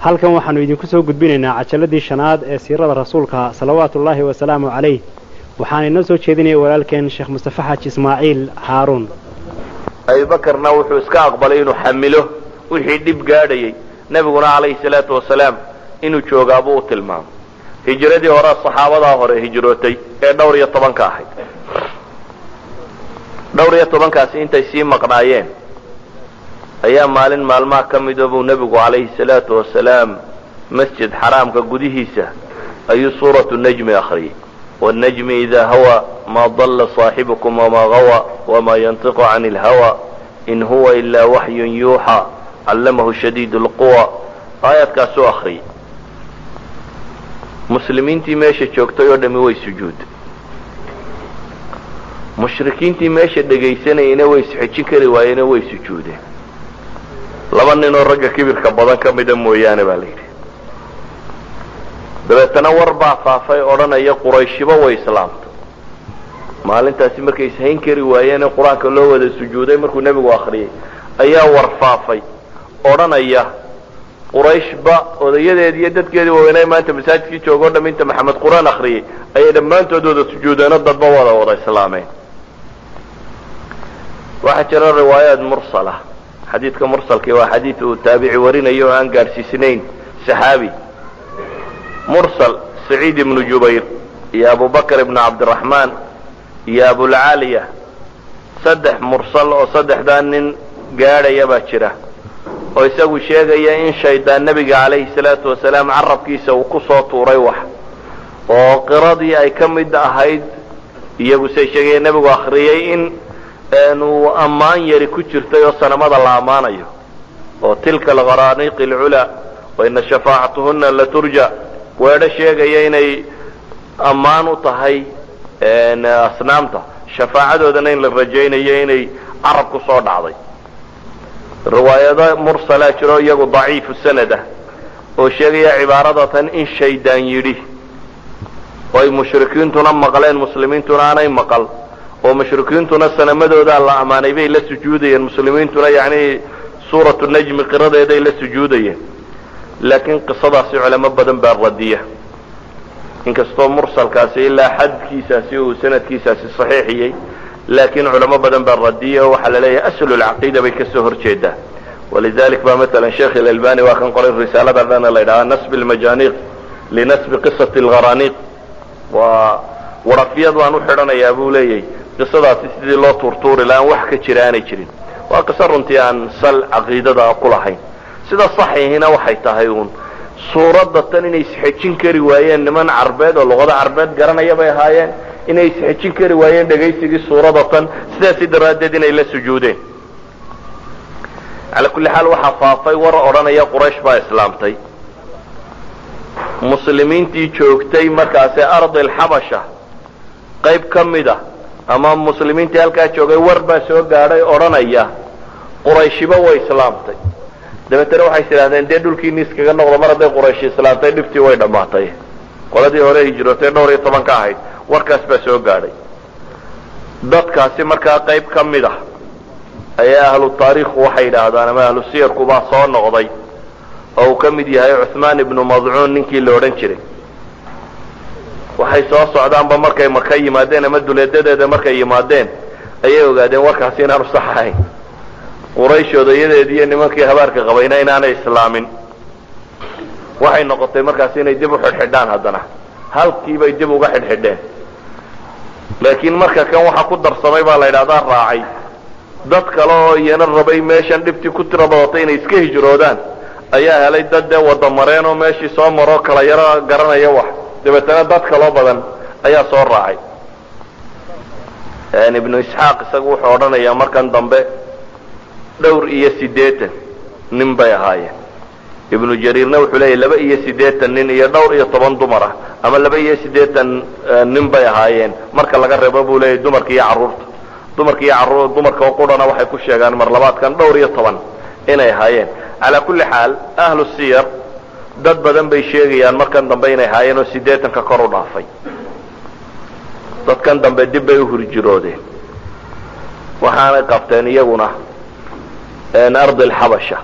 halkan waxaanu idinku soo gudbinaynaa cajaladii shanaad ee siirada rasuulka salawaatullaahi wasalaamu calayh waxaan inoo soo jeedinaya walaalkeen sheekh mustafa xaaji ismaaciil haaruun. abubakarna wuxuu iska aqbalay inuu xamilo wixii dhib gaadhayay nebiguna calayhi salaatu wasalaam inuu joogaabuu u tilmaamay. hijradii hore saxaabadaa hore hijrootay ee dhowr iyo tobanka ahayd, dhowr iyo tobankaasi intay sii maqnaayeen ayaa maalin maalmaha ka mida buu nebigu calayhi salaatu wasalaam masjid xaraamka gudihiisa ayuu suuratu najmi akhriyey. wannajmi idaa hawa maa dalla saaxibukum wamaa gawa wamaa yantiqu cani ilhawa in huwa ilaa waxyun yuuxa callamahu shadiidu lquwa. aayadkaasuu akhriyey. muslimiintii meesha joogtay oo dhammi way sujuuday. mushrikiintii meesha dhegaysanayeyna way isxejin kari waayeenoo way sujuudeen. laba ninoo ragga kibirka badan ka mida mooyaane baa la yidhi. dabeetana war baa faafay odhanaya qurayshiba way islaamtay. maalintaasi markay ishayn kari waayeen ee qur-aanka loo wada sujuuday markuu nebigu akhriyey ayaa war faafay odhanaya qurayshba odayadeedi iyo dadkeedii waaweynay maanta masaajidkii joogo o dham inta maxamed qur-aan akhriyey ayay dhammaantood wada sujuudeenoo dadba wada islaameen. waxaa jira riwaayaad mursala. xadiidka mursalkii waa xadiid uu taabici warinayo oo aan gaadhsiisnayn saxaabi. mursal saciid ibnu jubayr iyo abubakr ibnu cabdiraxmaan iyo abulcaaliya, saddex mursal oo saddexdaa nin gaadhaya baa jira oo isagu sheegaya in shaydaan nebiga calayhi salaatu wasalaam carabkiisa uu ku soo tuuray wax oo qiradii ay ka mid ahayd. iyagu say sheegayeen nebigu akhriyey in uu ammaan yari ku jirtay oo sanamada la ammaanayo oo tilka alqaraaniiqi alculaa wa ina shafaacatuhunna la turja, weedho sheegaya inay ammaan u tahay asnaamta, shafaacadoodana in la rajaynayo inay carab ku soo dhacday. riwaayado mursalaa jiro iyagu daciifu sanad ah oo sheegaya cibaaradatan in shaydaan yidhi oo ay mushrikiintuna maqleen muslimiintuna aanay maqal, oo mushrikiintuna sanamadoodaa la ammaanay bay la sujuudayeen, muslimiintuna yacni suuratu najmi qiradeeday la sujuudayeen. laakiin qisadaasi culamo badan baa radiya, inkastoo mursalkaasi ilaa xadkiisaasi uu sanadkiisaasi saxiixiyey, laakiin culamo badan baa radiya oo waxaa la leeyahay aslulcaqiida bay ka soo horjeedaa. walidalik baa maalan sheekh ilalbani waa kan qoray risaalada dhana la yidhahaa nasbi almajaaniiq linasbi qisati algharaniiq. waa warafyad waan u xidhanayaa buu leeyahay qisadaasi sidii loo tuurtuuri lahaan wax ka jira aanay jirin. waa qiso runtii aan sal caqiidada ku lahayn. sida saxiihina waxay tahay uun suuradda tan inay isxejin kari waayeen niman carbeed oo luqada carbeed garanaya bay ahaayeen, inay isxejin kari waayeen dhegaysigii suuradda tan, sidaasi daraaddeed inay la sujuudeen. calaa kulli xaal waxaa faafay war odhanaya quraysh baa islaamtay. muslimiintii joogtay markaasi ardi alxabasha qayb ka mid a ama muslimiintii halkaa joogay war baa soo gaadhay odhanaya qurayshiba way islaamtay. dabeetana waxay tidhahdeen dee dhulkiini iskaga noqdo mar hadday qurayshi islaamtay dhibtii way dhammaatay. qoladii hore hijrootay dhowr iyo toban ka ahayd warkaas baa soo gaadhay. dadkaasi markaa qayb ka mid ah ayaa ahlu taariikhu waxay yidhaahdaan ama ahlu siyarku baa soo noqday oo uu ka mid yahay cuhmaan ibnu madcuun ninkii la odhan jiray. waxay soo socdaanba markay maka yimaadeen ama duleedadeeda markay yimaadeen ayay ogaadeen warkaasi inaanu sax ahayn. quraysh odayadeedii iyo nimankii habaarka qabayna inaanay islaamin. waxay noqotay markaasi inay dib u xidhxidhaan, haddana halkiibay dib uga xidhxidheen. laakiin marka kan waxa ku darsamay baa la yidhahdaa raacay dad kale oo iyana rabay meeshan dhibtii ku tira badatay inay iska hijroodaan ayaa helay dad dee wada mareen oo meeshii soo maroo kala yaro garanaya wax. dabeetana dad kaloo badan ayaa soo raacay. ibnu isxaaq isagu wuxuu odhanayaa markan dambe dhowr iyo 80 nin bay ahaayeen. ibnu jariirna wuxuu leeyahay 280 nin iyo dhowr iyo 10 dumar ah ama 280 nin bay ahaayeen marka laga reebo buu leeyahay dumarka iyo carruurta. dumarka oo qudhana waxay ku sheegaan mar labaadkan dhowr iyo 10 inay ahaayeen. calaa kulli xaal ahlu siyar dad badan bay sheegayaan markan dambe inay ahaayeen oo 80 ka kor u dhaafay. dadkan dambe dib bay u hurjiroodeen waxaanay qabteen iyaguna ardi alxabasha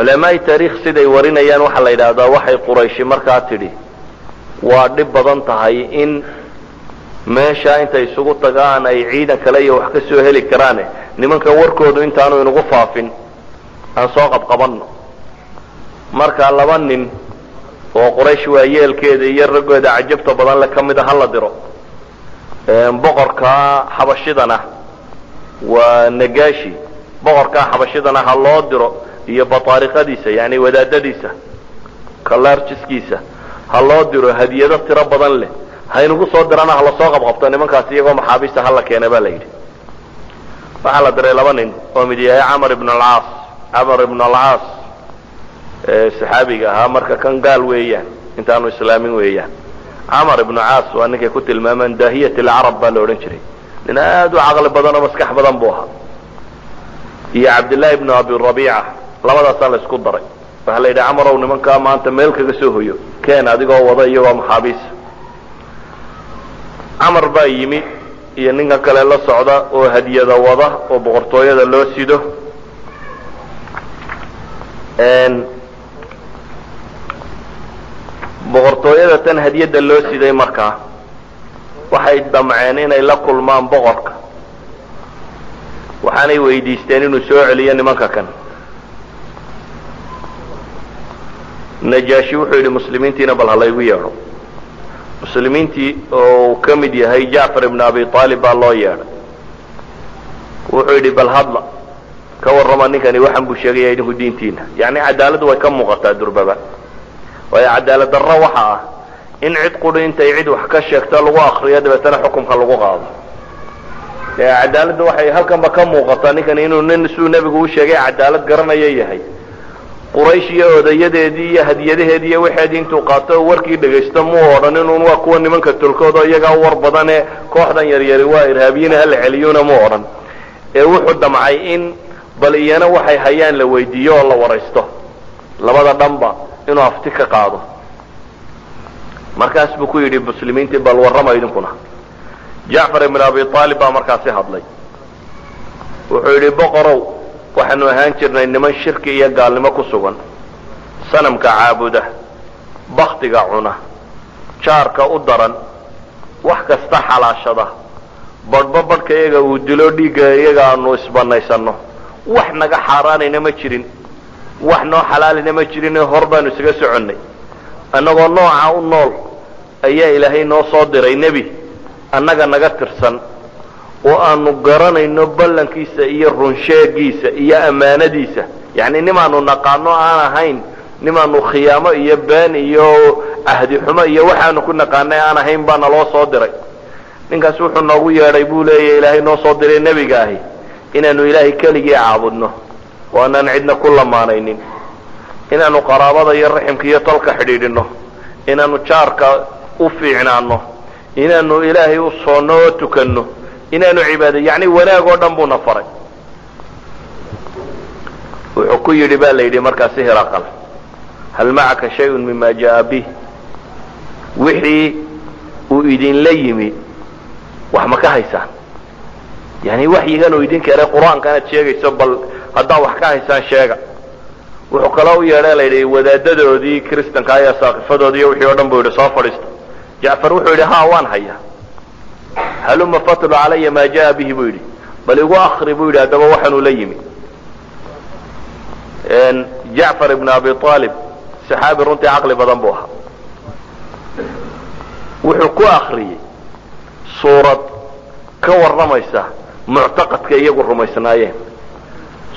علماء تاريخ siday warinayaan waxa la yiraahdaa waxay quraysh markaa tidhi waa dhib badan tahay in meesha intay isugu tagaan ay ciidan kale iyo wax ka soo heli karaan nimanka warkoodu intaanu inagu faafin aan soo qabqabanno marka laba nin oo quraysh waa yeelkeeda iyo ragooda cajabta badan la kamid ah la diro boqorka xabashidana waa nagaashi boqorka xabashidana ha loo diro iyo bataariqadiisa yani wadaadadiisa kalarjiskiisa ha loo diro hadiyado tiro badan leh haynugu soo dirana hala soo qabqabto nimankaas iyagoo maxaabiista hala keenay baa la yidhi waxaa la diray laba nin oo mid yahay camar ibn alcaas saxaabiga ahaa marka kan gaal weeyaan intaanu islaamin weeyaan camar ibn caas waa ninkay ku tilmaamaan daahiyat alcarab baa la odhan jiray nin aad u caqli badan oo maskax badan buu ahaa iyo cabdillaahi ibnu abi rabiica labadaasaa la isku daray waxaa la yidhi camarow nimankaa maanta meel kaga soo hoyo keen adigoo wada iyagoo maxaabiis camar baa yimi iyo ninka kale la socda oo hadiyada wada oo boqortooyada loo sido boqortooyada tan hadiyada loo siday markaa waxay damceen inay la kulmaan boqorka waxaanay weydiisteen inuu soo celiyo nimanka kan najaashi wuxuu yidhi muslimiintiina bal halaygu yeedho muslimiintii oo ka mid yahay jacfar ibn abi aalib baa loo yeedhay wuxuu yidhi bal hadla ka warrama ninkani waxan buu sheegaya idinku diintiina yani cadaaladu way ka muuqataa durbaba waayo cadaalad darro waxa ah in cid quri intay cid wax ka sheegto lagu akriyo dabeetana xukunka lagu qaado cadaaladda waxay halkanba ka muuqataa ninkani inuu nin suu nebigu u sheegay cadaalad garanaya yahay quraysh iyo odayadeedii iyo hadiyadaheedii iyo waxeedii intuu qaato warkii dhagaysto muu odhan inuun waa kuwa nimanka tolkooda iyagaa war badane kooxdan yaryari waa irhaabiyiin hala celiyuuna muu odhan ee wuxuu damcay in bal iyana waxay hayaan la weydiiyo oo la waraysto labada dhanba inuu afti ka qaado markaas buu ku yidhi muslimiintii bal warrama idinkuna jacfar ibn abi aalib baa markaasi hadlay wuxuu yidhi boqorow waxaanu ahaan jirnay niman shirki iyo gaalnimo ku sugan sanamka caabuda baktiga cuna jaarka u daran wax kasta xalaashada badhba badhka iyaga uu dilo dhiigga iyaga aanu isbanaysanno wax naga xaaraanayna ma jirin wax noo xalaalina ma jirin hor baanu isaga soconnay annagoo nooca u nool ayaa ilaahay noo soo diray nebi annaga naga tirsan oo aanu garanayno ballankiisa iyo runsheegiisa iyo ammaanadiisa yani nimaanu naqaano aan ahayn nimaanu khiyaamo iyo been iyo ahdi xumo iyo waxaanu ku naqaanay aan ahayn baa naloo soo diray ninkaas wuxuu noogu yeedhay buu leeyahay ilaahay noo soo diray nebiga ahi inaanu ilaahay keligii caabudno oo aanaan cidna ku lamaanaynin inaanu qaraabada iyo raximka iyo tolka xidhiidhino inaanu jaarka u fiicnaano inaanu ilaahay u soonno oo tukanno inaanu cibaado yani wanaag oo dhan buuna faray wuxuu ku yidhi baa la yidhi markaasi hiraqal hal macaka shayun mima jaa bih wixii uu idinla yimi wax ma ka haysaan yani waxyigan uu idin keenay qur-aanka inaad sheegayso bal haddaa wax ka haysaan sheega wuxuu kaloo u yeedhay la yidhi wadaadadoodii kristanka iyo saaqifadoodii iyo wixii o dhan buu yidhi soo fadhiista jacfar wuxuu yidhi ha waan hayaa haluma fatlu calaya maa jaa bihi buu yidhi bal igu akri buu yidhi haddaba waxaanuu la yimi jacfar ibn abi aalib saxaabi runtii caqli badan buu ahaa wuxuu ku akriyey suurad ka warramaysa muctaqadka iyagu rumaysnaayeen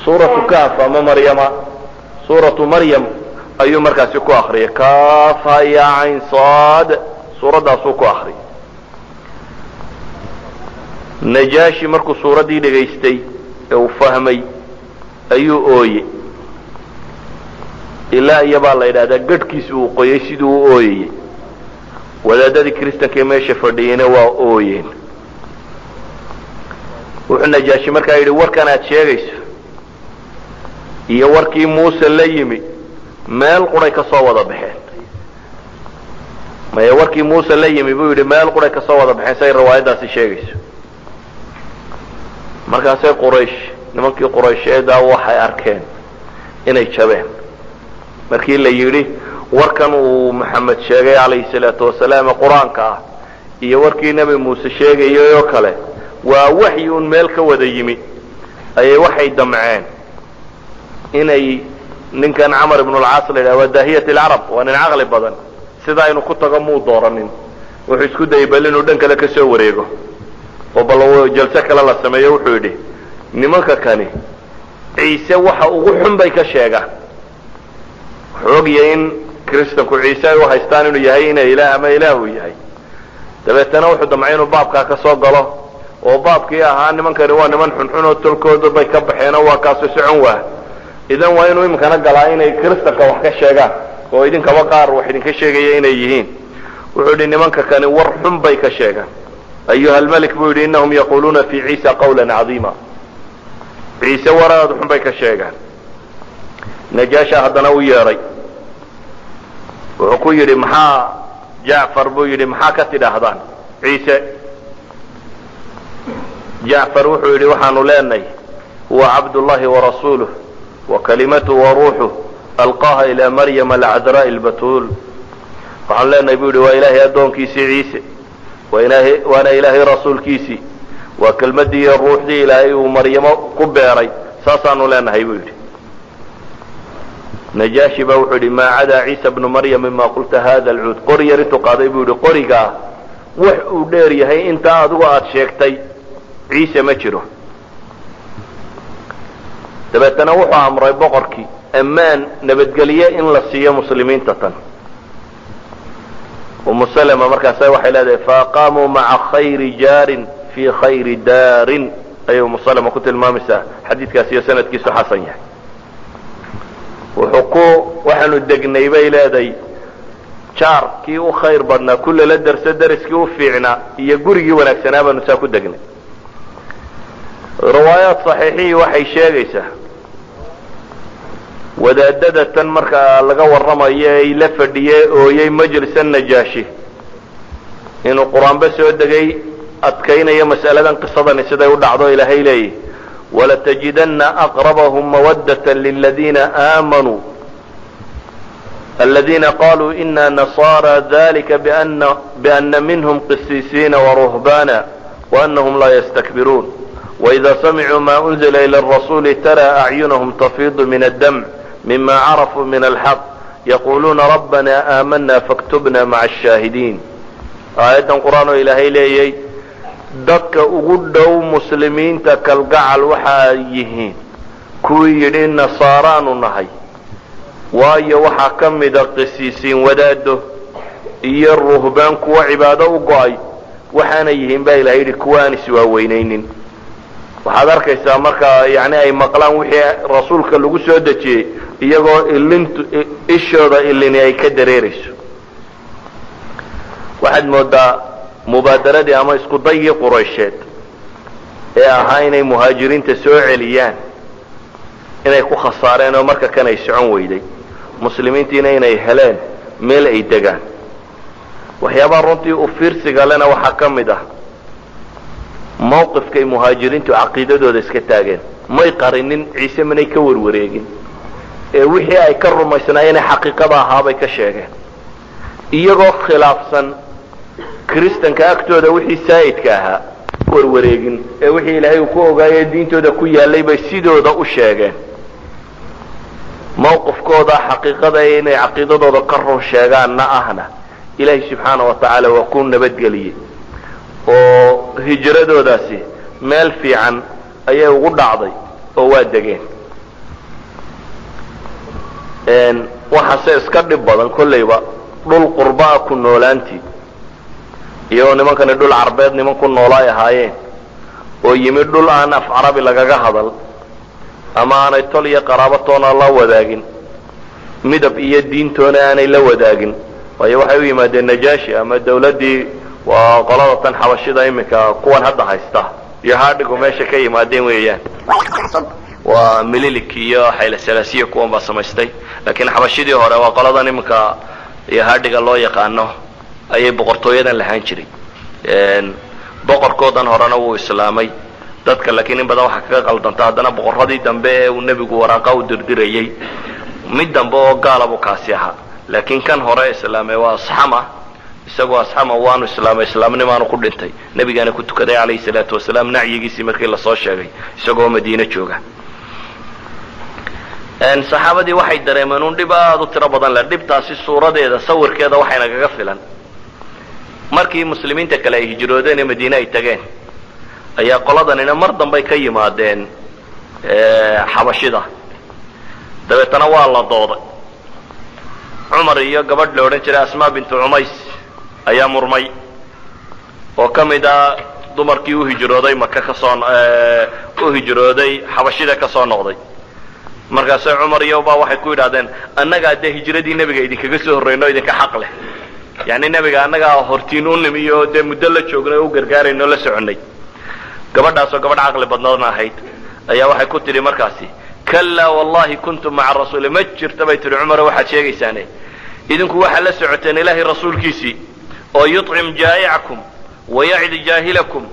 suuratu kaaf ama maryama suuratu maryam ayuu markaasi ku akriyay kaafa ya cayn saad suuraddaasuu ku akriyay najaashi markuu suuraddii dhegaystay ee uu fahmay ayuu ooyey ilaa iyabaa la yidhahdaa gadhkiisi uu qoyay siduu u ooyayey wadaadadii kristankaee meesha fadhiyeyna waa ooyeen wuxuu najaashi markaa yidhi warkan aad sheegayso iyo warkii muuse la yimi meel quray ka soo wada baxeen maya warkii muuse la yimi buu yidhi meel quray ka soo wada baxeen say riwaayaddaasi sheegayso markaasay quraysh nimankii quraysheedaa waxay arkeen inay jabeen markii la yidhi warkan uu maxamed sheegay calayhi salaatu wasalaam qur-aanka ah iyo warkii nebi muuse sheegayay oo kale waa waxyi un meel ka wada yimi ayay waxay damceen inay ninkan camar ibnu alcaas la yidhaha waa daahiyat alcarab waa nin caqli badan sidaa inuu ku tago muu dooranin wuxuu isku dayay bal inuu dhan kale ka soo wareego oo bal jalse kale la sameeyo wuxuu yidhi nimanka kani ciise waxa ugu xun bay ka sheegaan wuxuu ogyahay in kristanku ciise ay u haystaan inuu yahay ina ilaah ama ilaah uu yahay dabeetana wuxuu damcay inuu baabkaa ka soo galo oo baabkii ahaa nimankani waa niman xunxun oo tolkooda bay ka baxeenoo waa kaasu socon waa idan waa inuu iminkana galaa inay kristanka wax ka sheegaan oo idinkaba qaar wax idinka sheegaya inay yihiin wuxuu yidhi nimanka kani war xun bay ka sheegaan ayuha almalik buu yidhi innahum yaquluuna fi ciisa qawlan cadiima ciise waraadu xun bay ka sheegaan najaasha haddana u yeedhay wuxuu ku yidhi maxaa jacfar buu yidhi maxaa ka tidhaahdaan ciise jacfar wuxuu yidhi waxaanu leenahay huwa cabdullahi warasuuluh وكلمته وروحه ألقاها إلى مريم العذراء البتول waxaan leenahay buu yidhi waa ilaahay addoonkiisii ciise waana ilaahay rasuulkiisii waa kelmaddii iyo ruuxdii ilaahay uu maryamo ku beeray saasaanu leenahay buu yidhi najaashi baa wuxuu yidhi maa cadaa ciisa bnu maryam mima qulta hada alcuud qori yar intuu qaaday buu yidhi qorigaa wax uu dheer yahay intaa adigu aad sheegtay ciise ma jiro dabeetana wuxuu amray boqorkii ammaan nabadgelye in la siiyo muslimiinta tan umu salama markaasa waxay leedahay faaqaamuu maca khayri jaarin fii khayri daarin ayay umu salama ku tilmaamaysaa xadiidkaas iyo sanadkiisu xasan yahay waxaanu degnay bay leedahay jaar kii u khayr badnaa kulle la darso dariskii u fiicnaa iyo gurigii wanaagsanaa baanu saa ku degnay riwaayaat saxiixihii waxay sheegaysaa wadaadada tan markaa laga warramayo ay la fadhiyee ooyey majlisa najaashi inuu qur-aanba soo degay adkaynayo mas'aladan qisadani siday u dhacdo ilaahay leeyahy walatajidanna aqrabahum mawaddata liladiina aamanuu aladiina qaluu ina nasaara dalika biana minhum qisiisiina waruhbaana waanahum laa yastakbiruun وإذا سمعوا ما أنزل إلى الرسول ترى أعينهم تفيض من الدمع مما عرفوا من الحق يقولون ربنا آمنا فاكتبنا مع الشاهدين آية قرآن إلهي ليي دك أقدوا مسلمين تكالقع الوحايهين كوي نصاران نهي واي وحا كمد قسيسين وداده إيا الرهبان كوا عبادة وقاي وحانيهين با إلهي لكوان سوا وينين waxaad arkaysaa marka yani ay maqlaan wixii rasuulka lagu soo dejiyey iyagoo ishooda ilini ay ka dareerayso waxaad moodaa mubaadaradii ama isku dayii quraysheed ee ahaa inay muhaajiriinta soo celiyaan inay ku khasaareen oo marka kan ay socon weyday muslimiintiina inay heleen meel ay degaan waxyaabaha runtii u fiirsiga lena waxaa ka mid ah mawqifkay muhaajiriintu caqiidadooda iska taageen may qarinin ciise manay ka warwareegin ee wixii ay ka rumaysnaayeen xaqiiqada ahaabay ka sheegeen iyagoo khilaafsan kristanka agtooda wixii saa'idka ahaa warwareegin ee wixii ilaahay uu ku ogaayay diintooda ku yaalay bay sidooda u sheegeen mawqifkooda xaqiiqada inay caqiidadooda ka run sheegaanna ahna ilaahay subxaana wa tacaala waa ku nabadgeliyey oo hijradoodaasi meel fiican ayay ugu dhacday oo waa degeen waxaase iska dhib badan kollayba dhul qurbaa ku noolaantii iyagoo nimankani dhul carbeed niman ku noolaay ahaayeen oo yimid dhul aan af carabi lagaga hadal ama aanay tol iyo qaraabatoona la wadaagin midab iyo diintoona aanay la wadaagin waayo waxay u yimaadeen najaashi ama dawladdii waa qolada tan xabashida iminka kuwan hadda haysta iyo haadhigu meesha ka yimaadeen weeyaan waa mililik iyo xayla salaasiya kuwan baa samaystay laakiin xabashidii hore waa qoladan iminka iyo haadhiga loo yaqaano ayay boqortooyadan lahaan jiray boqorkoodan horena wuu islaamay dadka laakiin in badan waxaa kaga qaldanta haddana boqorradii dambe ee uu nebigu waraaqa u dirdirayey mid dambe oo gaala buu kaasi ahaa laakiin kan hore islaamay waa asxama isagoo asxama waanu islaamay islaamnimaanu ku dhintay nabigaana ku tukaday calayhi salaatu wasalaam nacyigiisii markii lasoo sheegay isagoo madiine jooga saxaabadii waxay dareemeen un dhib aad u tiro badan leh dhibtaasi suuradeeda sawirkeeda waxayna kaga filan markii muslimiinta kale ay hijroodeen ee madiine ay tageen ayaa qoladanina mar dambay ka yimaadeen xabashida dabeetana waa la dooday cumar iyo gabadh la odhan jiray asmaa bintu cumays ayaa murmay oo ka mid ah dumarkii u hijrooday maka kasoo u hijrooday xabashida ka soo noqday markaasay cumar iyo baa waxay ku yidhahdeen annagaa dee hijradii nebiga idinkaga soo horrayno idinka xaq leh yacni nebiga annagaa hortiin u nimi oo dee muddo la joognay oo u gargaarayno la soconnay gabadhaasoo gabadh caqli badnoodna ahayd ayaa waxay ku tidhi markaasi kallaa wallahi kuntum maca rasuuli ma jirta bay tidhi cumaro waxaad sheegaysaane idinku waxaad la socoteen ilaahay rasuulkiisii oo yuطcim jaa'icakum wayacdi jaahilakum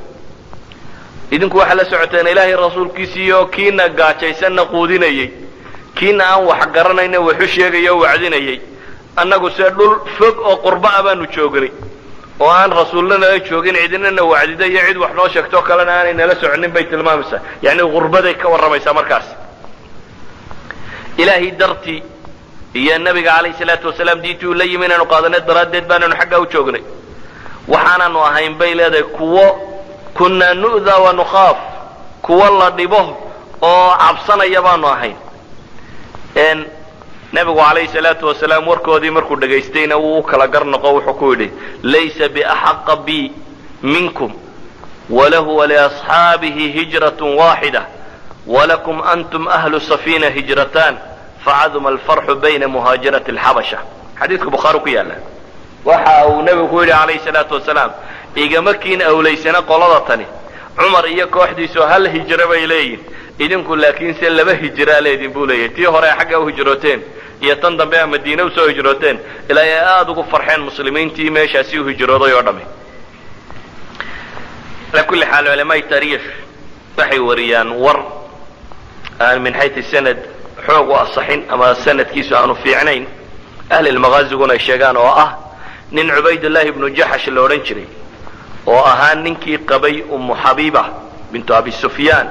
idinku waxaad la socoteen ilaahay rasuulkiisii oo kiina gaajaysanna quudinayey kiina aan wax garanayna waxu sheegaya oo wacdinayey annagu see dhul fog oo qurba a baanu joognay oo aan rasuulna nala joogin cidinana wacdida iyo cid wax noo sheegtoo kalena aanay nala soconin bay tilmaamaysaa yacni qurbaday ka warramaysaa markaas ilaahay dartii iyo nabiga calayhi salaatu wasalaam diintii uu la yimi inaanu qaadanay daraaddeed baananu xaggaa u joognay waxaananu ahayn bay leedahay kuwo kunnaa nu'daa wa nukhaaf kuwo la dhibo oo cabsanaya baanu ahayn nabigu calayhi salaatu wasalaam warkoodii markuu dhagaystayna wuu u kala gar noqo wuxuu ku yidhi laysa biaxaqa bi minkum walahu waliasxaabihi hijratun waaxida walakum antum ahlu safiina hijrataan facaduma alfarxu bayna muhaajirati alxabasha xadiidku bukhaari ku yaalla waxa uu nebigu ku yidhi calayhi salaatu wasalaam igama kiin awlaysana qolada tani cumar iyo kooxdiisu hal hijro bay leeyihin idinku laakiinse laba hijraa leedin buu leeyahay tii hore xagga u hijrooteen iyo tan dambe a madiine usoo hijrooteen ilaa ay aada ugu farxeen muslimiintii meeshaasi u hijrooday oo dhami ala kulli xaal culamaai taariikh waxay wariyaan war aan min xayti sanad xoog u asaxin ama sanadkiisu aanu fiicnayn ahli lmaqaaziguna ay sheegaan oo ah nin cubaydullaahi ibnu jaxash la odhan jiray oo ahaa ninkii qabay ummu xabiiba bintu abi sufyaan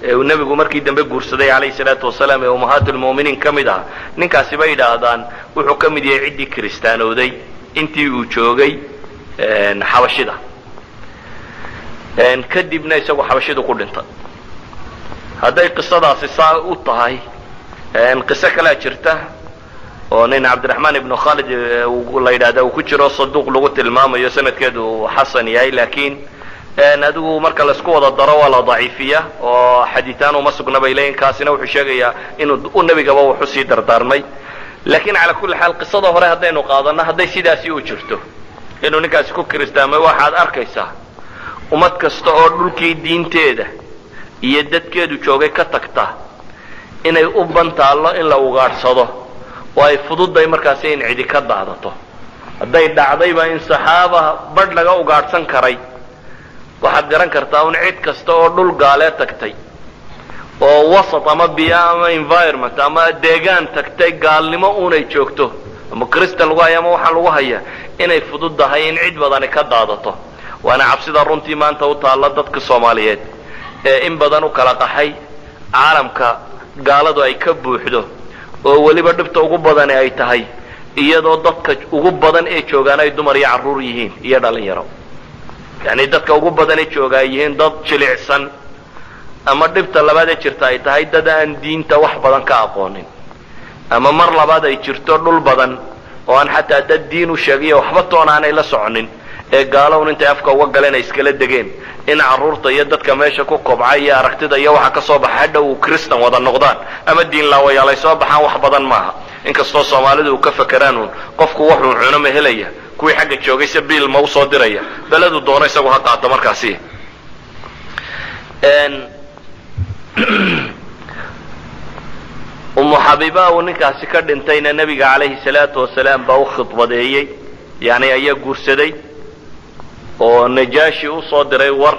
ee uu nebigu markii dambe guursaday calayhi salaatu wasalaam ee ummahaat lmu'miniin ka mid aha ninkaasi bay yidhaahdaan wuxuu ka mid yahay ciddii kiristaanowday intii uu joogay xabashida kadibna isagu xabashidu ku dhintay hadday qisadaasi saa u tahay qiso kalea jirta oo nin cabdiraxmaan ibnu khalid la yidhahda uu ku jiro saduuq lagu tilmaamayo sanadkeedu uu xasan yahay laakiin adigu marka laisku wada daro waa la daciifiya oo xadiitaan uma sugna bay leeyihin kaasina wuxuu sheegayaa inuu u nebigaba wuxu sii dardaarmay laakiin calaa kulli xaal qisada hore haddaynu qaadanno hadday sidaasi u jirto inuu ninkaasi ku kiristaamay waxaad arkaysaa ummad kasta oo dhulkii diinteeda iyo dadkeedu joogay ka tagta inay u bantaallo in la ugaadhsado oo ay fududday markaasi in cidi ka daadato hadday dhacdayba in saxaaba badh laga ugaadhsan karay waxaad garan kartaa un cid kasta oo dhul gaalee tagtay oo wasat ama biya ama environment ama deegaan tagtay gaalnimo unay joogto ama kristan lagu haya ama waxaan lagu hayaa inay fududdahay in cid badani ka daadato waana cabsida runtii maanta u taalla dadka soomaaliyeed ee in badan u kala qaxay caalamka gaaladu ay ka buuxdo oo weliba dhibta ugu badani ay tahay iyadoo dadka ugu badan ee joogaan ay dumar iyo carruur yihiin iyo dhalinyaro yacni dadka ugu badan ee joogaa ay yihiin dad jilicsan ama dhibta labaad ee jirta ay tahay dad aan diinta wax badan ka aqoonin ama mar labaad ay jirto dhul badan oo aan xataa dad diin u sheegayo waxba toona aanay la soconin ee gaalown intay afka uga galeen ay iskala degeen in carruurta iyo dadka meesha ku kobcay iyo aragtida iyo waxa ka soo baxa hadha uu kristan wada noqdaan ama diin laawayaal ay soo baxaan wax badan maaha inkastoo soomaalidu uu ka fakeraan uun qofku wuxuu cuno ma helaya kuwii xagga joogay se biil ma usoo diraya beledu doono isagu ha qaato markaasi ummu xabiiba uu ninkaasi ka dhintayna nebiga calayhi salaatu wasalaam baa u khidbadeeyey yani ayaa guursaday oo najaashi u soo diray war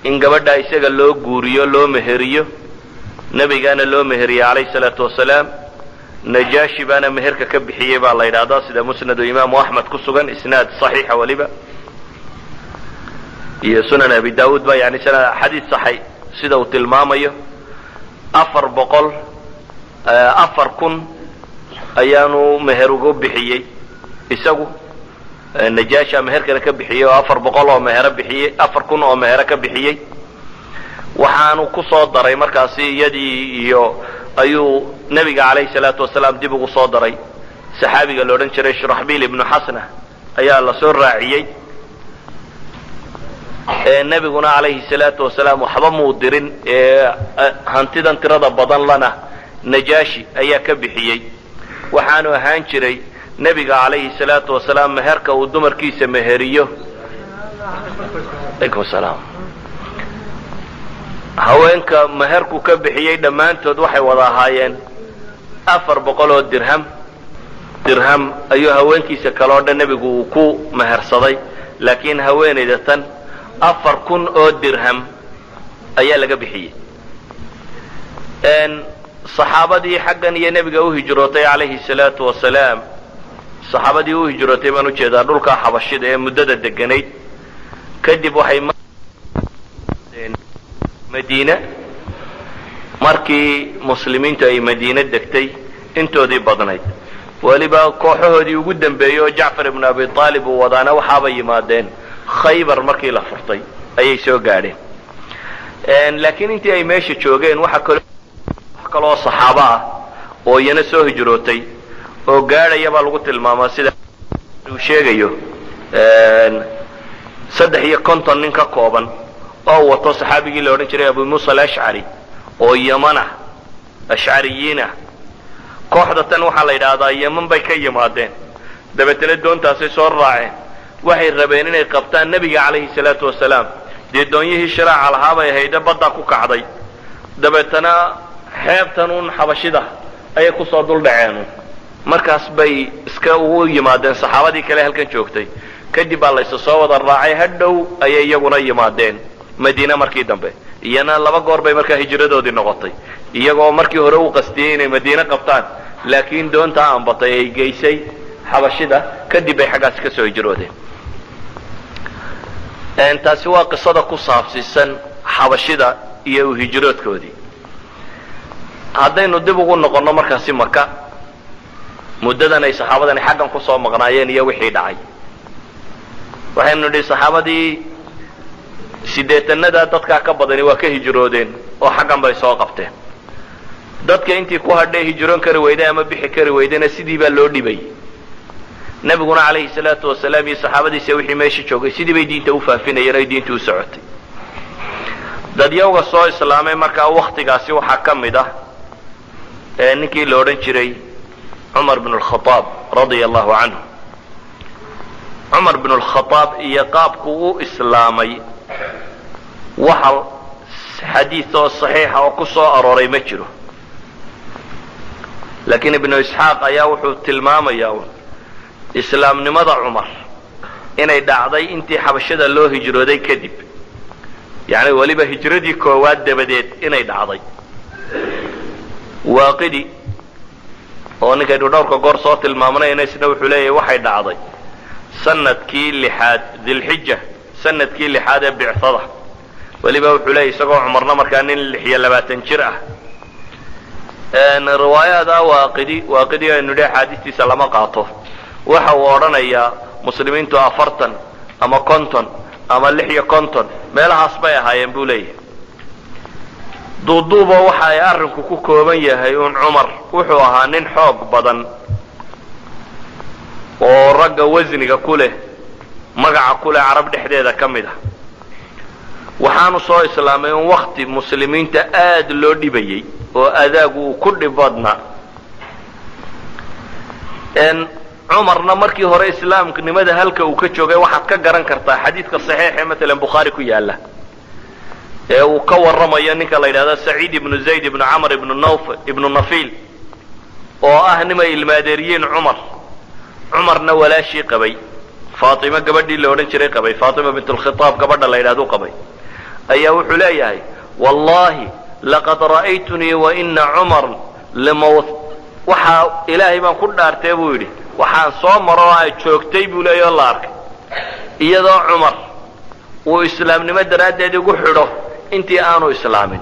in gabadha isaga loo guuriyo loo meheriyo nebigaana loo meheriyey calayhi salaatu wasalaam najaashi baana meherka ka bixiyey baa la yidhaahdaa sida musnadu imaamu axmed ku sugan isnaad saxiixa waliba iyo sunan abi daawuud ba yani xadiid saxay sida uu tilmaamayo 4,000 ayaanu meher ugu bixiyey isagu najaasha meherkana ka bixiyey oo 400 oo mehera bixiyey 4,000 oo mehera ka bixiyey waxaanu ku soo daray markaasi iyadii iyo ayuu nabiga calayhi salaatu wasalaam dib ugu soo daray saxaabiga la odhan jiray shuraxbiil ibnu xasna ayaa la soo raaciyey nabiguna calayhi salaatu wasalaam waxba muu dirin hantidan tirada badan lana najaashi ayaa ka bixiyey waxaanu ahaan jiray nebiga calayhi salaatu wasalaam meherka uu dumarkiisa meheriyo alaykum salaam haweenka meherku ka bixiyey dhammaantood waxay wada ahaayeen 400 oo dirham ayuu haweenkiisa kale oo dhan nebigu uu ku mehersaday laakiin haweenayda tan 4,000 oo dirham ayaa laga bixiyey saxaabadii xaggan iyo nebiga u hijrootay calayhi salaatu wasalaam saxaabadii u hijrootay baan ujeedaa dhulka xabashida ee muddada deganayd kadib waxay madiina markii muslimiintu ay madiina degtay intoodii badnayd waliba kooxahoodii ugu dambeeyey oo jacfar ibnu abi aalib uu wadaana waxaaba yimaadeen khaybar markii la furtay ayay soo gaadheen laakiin intii ay meesha joogeen wax kaloo saxaabo ah oo iyana soo hijrootay oo gaadhaya baa lagu tilmaamaa sida uu sheegayo 53 nin ka kooban oo wato saxaabigii la odhan jiray abu muusa alashcari oo yaman ah ashcariyiin ah kooxda tan waxaa la yidhaahdaa yaman bay ka yimaadeen dabeetana doontaasay soo raaceen waxay rabeen inay qabtaan nebiga calayhi salaatu wasalaam dee doonyihii shiraaca lahaa bay hayde baddaa ku kacday dabeetana xeebtan uun xabashida ayay kusoo dul dhaceen markaas bay iska ugu yimaadeen saxaabadii kale halkan joogtay kadib baa laysa soo wada raacay hadhow ayay iyaguna yimaadeen madiina markii dambe iyana 2 goor bay markaa hijradoodii noqotay iyagoo markii hore u qastiyey inay madiina qabtaan laakiin doonta aan batay ay geysay xabashida kadib bay xaggaasi ka soo hijroodeen taasi waa qisada ku saabsiisan xabashida iyo u hijroodkoodii haddaynu dib ugu noqonno markaasi maka muddadan ay saxaabadani xaggan kusoo maqnaayeen iyo wixii dhacay waxaynu nidhi saxaabadii 80 dadkaa ka badani waa ka hijroodeen oo xaggan bay soo qabteen dadka intii ku hadhay hijroon kari weyday ama bixi kari weydayna sidii baa loo dhibay nebiguna calayhi salaatu wasalaam iyo saxaabadiisa wixii meesha joogay sidii bay diinta u faafinayeen ay diintu u socotay dadyawga soo islaamay markaa waktigaasi waxaa ka mid ah ninkii la odhan jiray cumar bn alkhaaab radia allahu canhu cumar bn alkhaaab iyo qaabku u islaamay waxa xadiid oo saxiixa oo ku soo arooray ma jiro laakiin ibnu isxaaq ayaa wuxuu tilmaamayaa islaamnimada cumar inay dhacday intii xabashada loo hijrooday kadib yani weliba hijradii koowaad dabadeed inay dhacday waaqidi oo ninkaynu dhowrka goor soo tilmaamnayna isna wuxuu leeyahay waxay dhacday sanadkii 6aad dilxija sanadkii 6aad ee bicada weliba wuxuu leeyahay isagoo cumarna markaa nin 26 jir ah riwaayada waaqidi aynu dhe axaadiistiisa lama qaato waxa uu odhanayaa muslimiintu 40 ama 50 ama 56 meelahaas bay ahaayeen buu leeyahay duuduuba waxa ay arrinku ku kooban yahay un cumar wuxuu ahaa nin xoog badan oo ragga wasniga ku leh magaca ku leh carab dhexdeeda ka mid ah waxaanu soo islaamay un wakti muslimiinta aad loo dhibayey oo adaagu uu ku dhib badnaa cumarna markii hore islaamnimada halka uu ka joogay waxaad ka garan kartaa xadiidka saxiix ee maalan bukhaari ku yaala ee uu ka warramayo ninka la yidhahdo saciid ibnu zayd ibnu camr ibnu nafiil oo ah nimay ilmaadeeriyiin cumarna walaashii qabay faatima gabadhii la odhan jiray qabay faatima bint alkhitaab gabadha la yidhahdo qabay ayaa wuxuu leeyahay wallahi laqad ra'aytunii waina cumar waxaa ilaahay baan ku dhaartay buu yidhi waxaan soo maro oo ay joogtay buu leeyahay oo la arkay iyadoo cumar uu islaamnimo daraaddeed ugu xidho intii aanu islaamin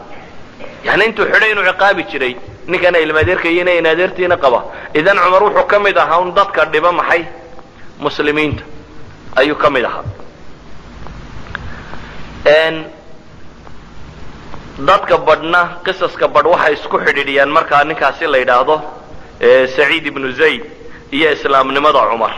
yani intuu xidhay inuu ciqaabi jiray ninkana ilmaadeerka iyo in adeertiina qaba idan cumar wuxuu ka mid ahaa un dadka dhiba maxay muslimiinta ayuu ka mid ahaa dadka badhna qisaska badh waxay isku xidhiidhiyaan markaa ninkaasi la yidhaahdo saciid ibnu zayd iyo islaamnimada cumar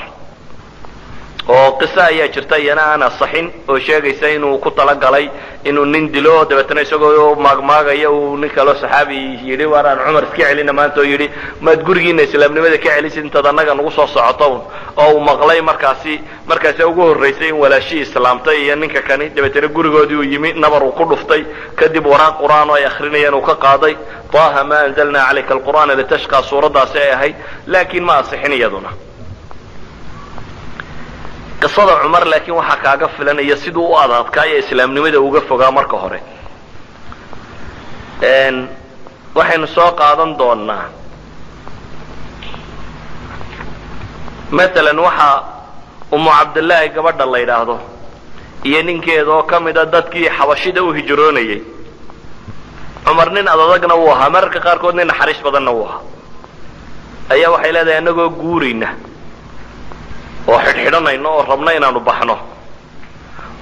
oo qiso ayaa jirta iyana aan asaxin oo sheegaysa inuu ku talagalay inuu nin dilo dabeetana isagoo maagmaagaya uu nin kaloo saxaabi yidhi waaraan cumar iska celina maanta oo yidhi maad gurigiina islaamnimada ka celisid intaad annaga nagu soo socotown oo uu maqlay markaasi ugu horraysay in walaashii islaamtay iyo ninka kani dabeetana gurigoodii uu yimi nabar uu ku dhuftay kadib waraaq qur'aan oo ay akrinayeen uu ka qaaday طه ما أنزلنا عليك القرآن لتشقى suuradaasi ay ahayd laakiin ma asixin iyaduna qisada cumar laakiin waxaa kaaga filanaya siduu u adadkaayo islaamnimada uga fogaa marka hore waxaynu soo qaadan doonaa maalan waxaa umu cabdillaahi gabadha la yidhaahdo iyo ninkeeda oo ka mida dadkii xabashida u hijroonayay cumar nin adadagna wuu ahaa mararka qaarkood nin naxariis badanna wuu ahaa ayaa waxay leedahay annagoo guurayna oo xidhxidhanayno oo rabno inaanu baxno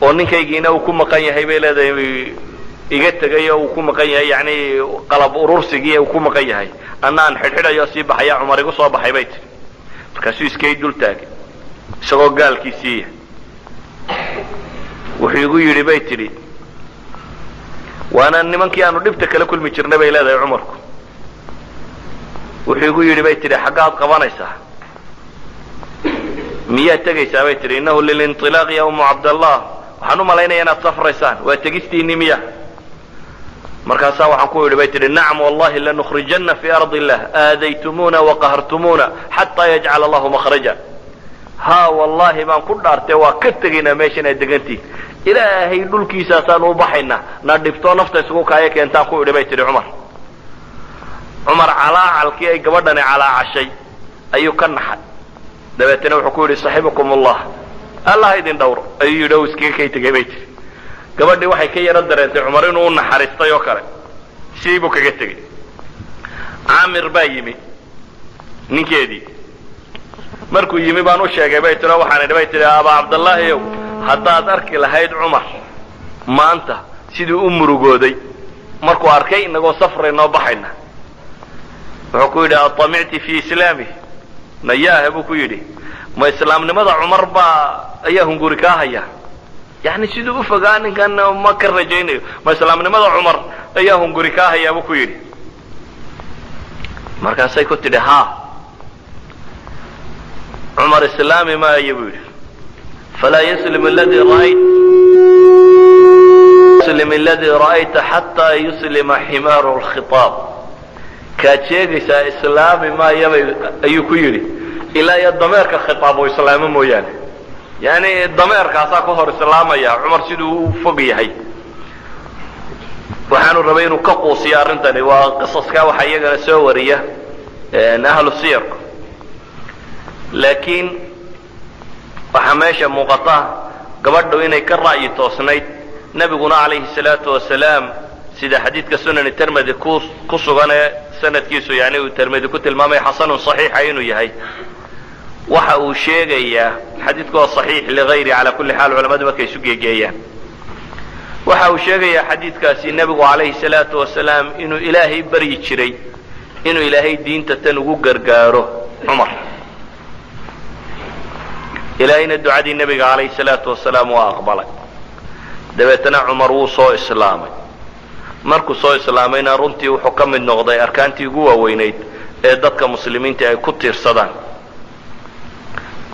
oo ninkaygiina uu ku maqan yahay bay leedahay iga tegay oo uu ku maqan yahay yani qalab urursigii uu ku maqan yahay anna aan xidhxidhayo sii baxaya cumar igu soo baxay bay tihi markaasuu iskay dul taagay isagoo gaalkiisiiya wuxuu igu yidhi bay tidhi waana nimankii aanu dhibta kala kulmi jirnay bay leedahay cumarku wuxuu igu yidhi bay tidhi xaggaad qabanaysaa miyaad tegaysaa bay tidhi innahu lilinطilaaq ya umu cabdallah waxaan u malaynaya inaad safraysaan waa tegistiinii miya markaasaa waxaan ku yidhi bay tidhi nacam wallahi lanukhrijanna fii ardi illah aadaytumuuna waqahartumuuna xataa yajcala allahu makhraja ha wallahi baan ku dhaartay waa ka tegaynaa meesha inaad degantihin ilaahay dhulkiisaasaan u baxaynaa na dhibtoo nafta isugu kaaya keentaan ku idhi bay tidhi cumar calaacalkii ay gabadhani calaacashay ayuu ka naxay dabeetana wuxuu ku yidhi saxibukum allah allah idin dhowro ayuu yidhi o iskaga kay tegay bay tihi gabadhii waxay ka yaro dareentay cumar inuu u naxariistay oo kale sidii buu kaga tegey caamir baa yimi ninkeedii markuu yimi baan u sheegay bay tiro waxaan idhi bay tihi abaa cabdallaahiyow haddaad arki lahayd cumar maanta siduu u murugooday markuu arkay inagoo safraynoo baxayna wuxuu ku yidhi atamicti fii islaamih nayaahe buu ku yidhi ma islaamnimada cumar ayaa hunguri kaa haya yani siduu u fogaa ninkan ma ka rajaynayo ma islaamnimada cumar ayaa hunguri kaa hayaa buu ku yidhi markaasay ku tidhi ha cumar islaami maayo buu yidhi falaa yuslim aladii ra'ayta xataa yuslima ximaaru lkhitaab kaad sheegaysaa islaami maayabay ayuu ku yidhi ilaa iyo dameerka khitaab oo islaamo mooyaane yani dameerkaasaa ka hor islaamaya cumar siduu u fog yahay waxaanu rabay inuu ka quusiyo arrintani waa qisaska waxaa iyagana soo wariya ahlu siyarku laakiin waxaa meesha muuqata gabadhu inay ka ra'yi toosnayd nebiguna calayhi salaatu wasalaam sida xadiidka sunani termedi ku sugan ee sanadkiisu yani uu termedi ku tilmaamay xasanun صaxiixa inuu yahay waxa uu sheegayaa xadiidku waa صaxiix ligayri cala kuli xaal culamadu markay isu geegeeyaan waxa uu sheegayaa xadiidkaasi nebigu calayhi salaatu wasalaam inuu ilaahay baryi jiray inuu ilaahay diinta tan ugu gargaaro cumar ilaahayna ducadii nebiga calayhi salaatu wasalaam waa aqbalay dabeetana cumar wuu soo islaamay markuu soo islaamayna runtii wuxuu ka mid noqday arkaantii ugu waaweynayd ee dadka muslimiinta ay ku tiirsadaan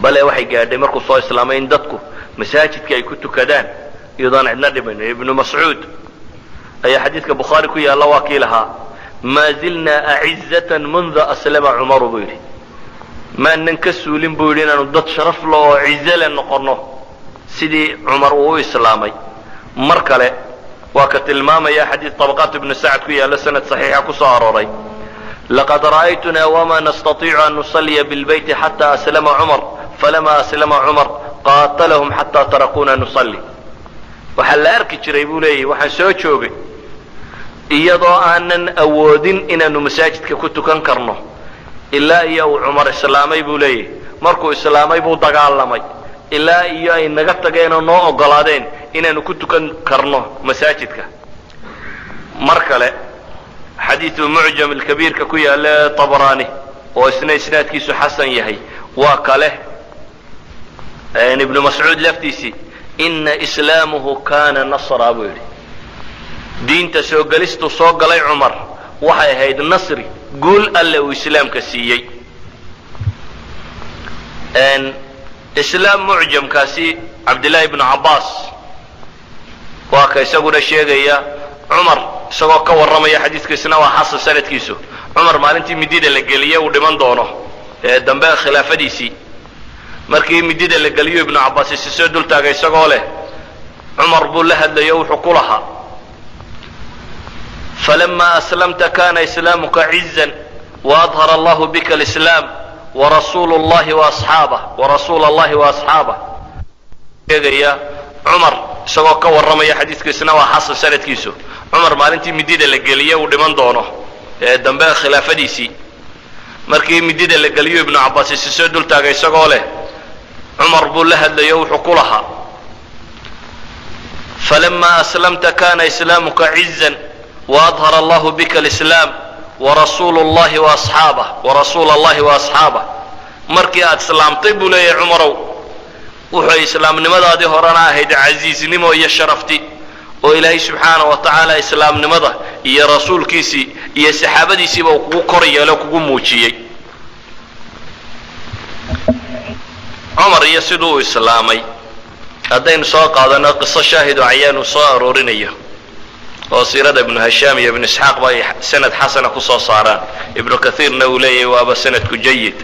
bale waxay gaadhay markuu soo islaamay in dadku masaajidka ay ku tukadaan iyadoon cidna dhimayn ibnu mascuud ayaa xadiidka bukhaari ku yaalla waa kii lahaa maa zilnaa acizatan munda aslama cumaru buu yidhi maanan ka suulin buu yidhi inaanu dad sharaf le oo cize le noqonno sidii cumar uu u islaamay mar kale waa ka tilmaamaya xadiid طabaqaat ibnu sacd ku yaalla sanad صaxiixa ku soo arooray لقد رأيتنا وما نستطيع أن نصلي بالبيت حتى أسلم عمر فلما أسلم عمر قاتلهم حتى تركونا نصلي. waxaa la arki jiray buu leeyahy waxaan soo joogay iyadoo aanan awoodin inaanu masaajidka ku tukan karno ilaa iyo uu cumar islaamay buu leeyahy. markuu islaamay buu dagaalamay ilaa iyo ay naga tageen oo noo ogolaadeen inaanu ku tukan karno masaajidka. mar kale xadiiثu mucjam alkabiirka ku yaala طabrani oo isna isnaadkiisu xasan yahay waa kale ibnu mascuud laftiisii ina islaamuhu kana nasra buu yidhi diinta soo gelistu soo galay cumar waxay ahayd nasri guul alle uu islaamka siiyey. islaam mucjamkaasi cabdillaahi ibnu cabbaas waa ka isaguna sheegaya cumar isagoo ka warramaya xadiiskiisna waa xasan sanadkiisu cumar maalintii midida la geliyey uu dhiman doono ee dambe khilaafadiisii markii midida la geliyo ibnu cabbaas isi soo dul taagay isagoo leh cumar buu la hadlayo wuxuu ku lahaa falama aslamta kana islaamuka cizan waadhara allahu bika alislaam warasuulu llahi waasxaabah sheegaya cumar isagoo ka warramaya xadiiskiisna waa xasan sanadkiisu cumar maalintii midida la geliyey uu dhiman doono ee dambe khilaafadiisii markii midida la geliyo ibnu cabbaas isi soo dul taagay isagoo leh cumar buu la hadlayo wuxuu ku lahaa falama aslamta kana islaamuka cizan waadhara allahu bika alislaam warasuulu llahi waasxaabah markii aad islaamtay buu leeyahay cumarow wuxuu islaamnimadaadii horena ahayd casiiznimo iyo sharafti oo ilaahay subxaana wa tacaala islaamnimada iyo rasuulkiisii iyo saxaabadiisiiba uu kugu kor yeelo kugu muujiyey. cumar iyo siduu islaamay haddaynu soo qaadano qiso shaahido cayaanu soo aroorinayo oo siirada ibnu hashaam iyo ibnu isxaaq ba ay sanad xasana ku soo saaraan ibnu kathiirna uu leeyahay waaba sanadku jayid.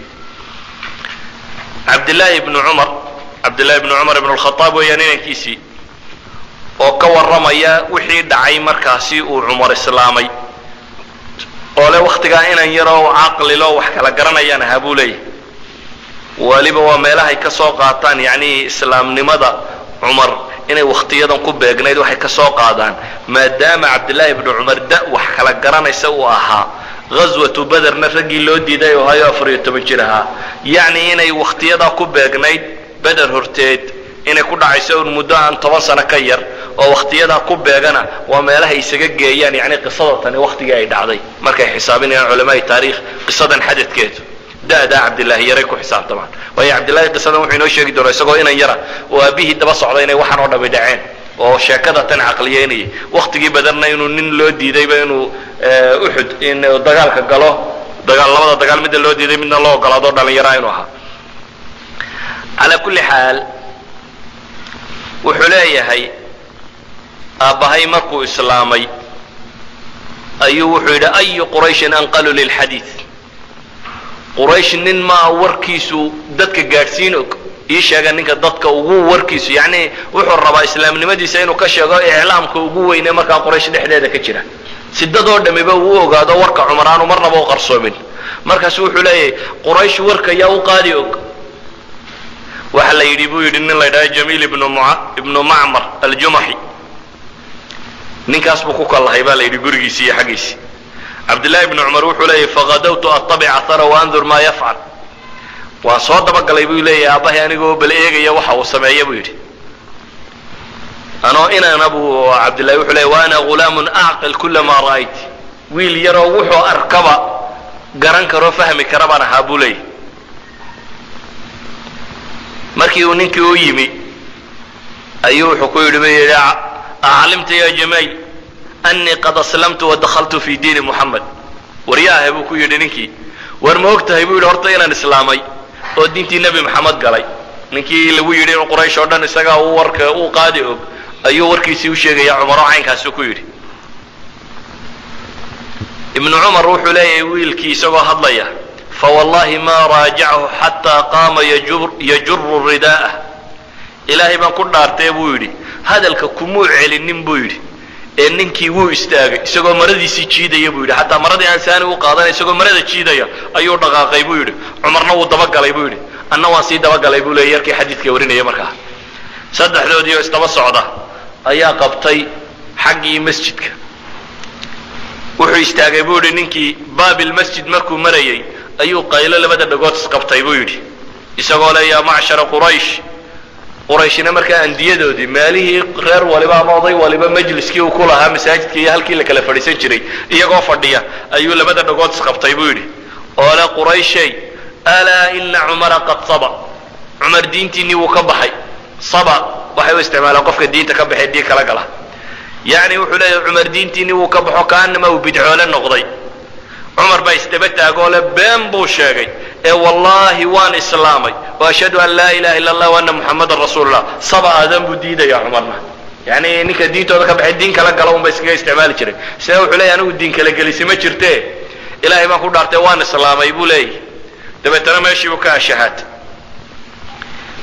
cabdillaahi ibnu cumar ibnu alkhataab weeyaan inankiisii oo ka warramaya wixii dhacay markaasi uu cumar islaamay oo le wakhtigaa inan yaroo caqlilo wax kala garanayaan ahaa buu leeyahay. waliba waa meelahay ka soo qaataan yacni islaamnimada cumar inay wakhtiyadan ku beegnayd waxay ka soo qaadaan maadaama cabdillaahi ibnu cumar da wax kala garanaysa uu ahaa ghaswatu bederna raggii loo diiday oo hayo 14 jir ahaa yacni inay wakhtiyadaa ku beegnayd beder horteed inay ku dhacayso un muddo aan 10 sano ka yar oo wakhtiyadaa ku beegana waa meelahay isaga geeyaan yacni qisada tani wakhtigii ay dhacday markay xisaabinayaan culamaa'i taariikh qisadan xadadkeedu da'daa cabdillaahi yaray ku xisaabtamaan waayo cabdillaahi qisadan wuxuu inoo sheegi doonaa isagoo inan yara oo aabihii daba socday inay waxaan oo dhammi dhaceen oo sheekada tan caqliyeynayay wakhtigii badarna inuu nin loo diidayba inuu uxud in dagaalka galo labada dagaal midna loo diiday midna loo ogolaado dhallinyaraa inuu ahaa. calaa kulli xaal wuxuu leeyahay aabbahay markuu islaamay ayuu wuxuu yidhi ayu qurayshin anqalu lilxadiid quraysh nin maa warkiisu dadka gaadhsiin og ii sheega ninka dadka ugu warkiisu yacni wuxuu rabaa islaamnimadiisa inuu ka sheego iclaamka ugu weyne markaa quraysh dhexdeeda ka jira si dadoo dhammiba uu ogaado warka cumar aanu marnaba u qarsoomin. markaasu wuxuu leeyahay quraysh warka yaa u qaadi og waxa la yidhi buu yidhi nin la ydhaha jamiil ibnu macmar aljumaxi ninkaas buu ku kallahay baa la yidhi gurigiisii iyo xaggiisii. cabdillaahi ibnu cumar wuxuu leeyahy faqadawtu attabic ahara waandur maa yafcal waan soo dabagalay buu leeyahay aabbahay anigoo bal eegaya waxa uu sameeya buu yidhi anoo inana buu cabdillahi wuxuu leeyahy wa ana ghulaamun acqil kula maa ra'ayti wiil yaroo wuxuu arkaba garan karoo fahmi kara baan ahaa buu leeyahy. markii uu ninkii u yimi ayuu wuxuu ku yidhi bayidhi aclimta ya jamail anii qad aslamtu wadakhaltu fi diini muxamed waryaahe buu ku yidhi ninkii war ma og tahay buu yidhi horta inaan islaamay oo diintii nebi maxamed galay. ninkii lagu yidhi in quraysh oo dhan isagaa uu warka uu qaadi og ayuu warkiisii u sheegaya cumar oo caynkaasu ku yidhi. ibnu cumar wuxuu leeyahay wiilkii isagoo hadlaya fawallahi ma raajachu xataa qaama yajuru ridaa'ah ilaahay baan ku dhaartee buu yidhi hadalka kumuu celinin buu yidhi ee ninkii wuu istaagay isagoo maradiisii jiidaya buu yidhi xataa maradii aan saani u qaadanay isagoo marada jiidaya ayuu dhaqaaqay buu yidhi cumarna wuu dabagalay buu yidhi anna waan sii dabagalay buu leeyay yarkii xadiidka warinaya markaa saddexdoodii oo isdaba socda ayaa qabtay xaggii masjidka wuxuu istaagay buu yidhi ninkii baabilmasjid markuu marayay ayuu qaylo labada dhagood isqabtay buu yidhi isagoo le yaa macshara quraysh qurayshina markaa andiyadoodii meelihii reer waliba ama oday waliba majliskii uu ku lahaa masaajidka iyo halkii la kala fadhiisan jiray iyagoo fadhiya ayuu labada dhagood isqabtay buu yidhi oo le qurayshay alaa ina cumara qad saba cumar diintiinii wuu ka baxay saba waxay u isticmaalaan qofka diinta ka baxee diin kala gala yacni wuxuu leeyahay cumar diintiinii wuu ka baxo kaanama uu bidcoole noqday cumar baa isdaba taagoo le been buu sheegay ee wallaahi waan islaamay wa ashhadu an laa ilaha illa allah wa anna muxammadan rasuulullah saba aadan buu diidaya cumarna yani ninka diintooda ka baxay diin kala gala unba iskaga isticmaali jiray sida wuxuu leeyahay anigu diin kala gelisi ma jirte ilaahay baan ku dhaartay waan islaamay buu leeyahay dabeetana meeshii buu ka ashahaad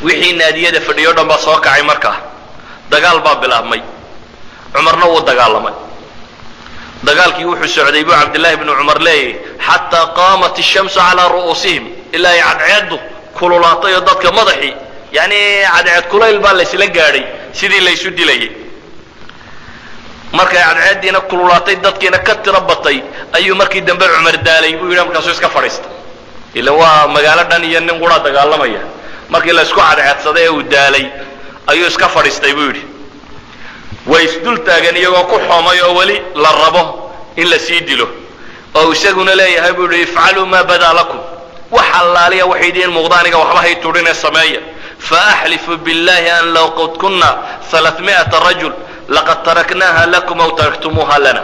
wixii naadiyada fadhiyo dhan baa soo kacay markaa dagaal baa bilaabmay cumarna wuu dagaalamay dagaalkii wuxuu socday buu cabdillaahi bnu cumar leeyahay xataa qaamat ishamsu calaa ru'uusihim ilaa ay cadceeddu kululaatay oo dadka madaxii yani cadceed kulayl baa laysla gaadhay sidii laysu dilayay markay cadceeddiina kululaatay dadkiina ka tiro batay ayuu markii dambe cumar daalay buu yidhi markaasuu iska fadhiistay ila waa magaalo dhan iyo nin qura dagaalamaya markii la isku cadceedsaday ee uu daalay ayuu iska fadhiistay buu yidhi way isdul taagan iyagoo ku xoomay oo weli la rabo in la sii dilo oo isaguna leeyahay buu yidhi ifcaluu maa badaa lakum wax allaaliya waxay idiin muuqda aniga waxba hay tudhinee sameeya faaxlifu billahi an low qad kunna 300 rajul laqad taraknaha lakum aw taraktumuuha lana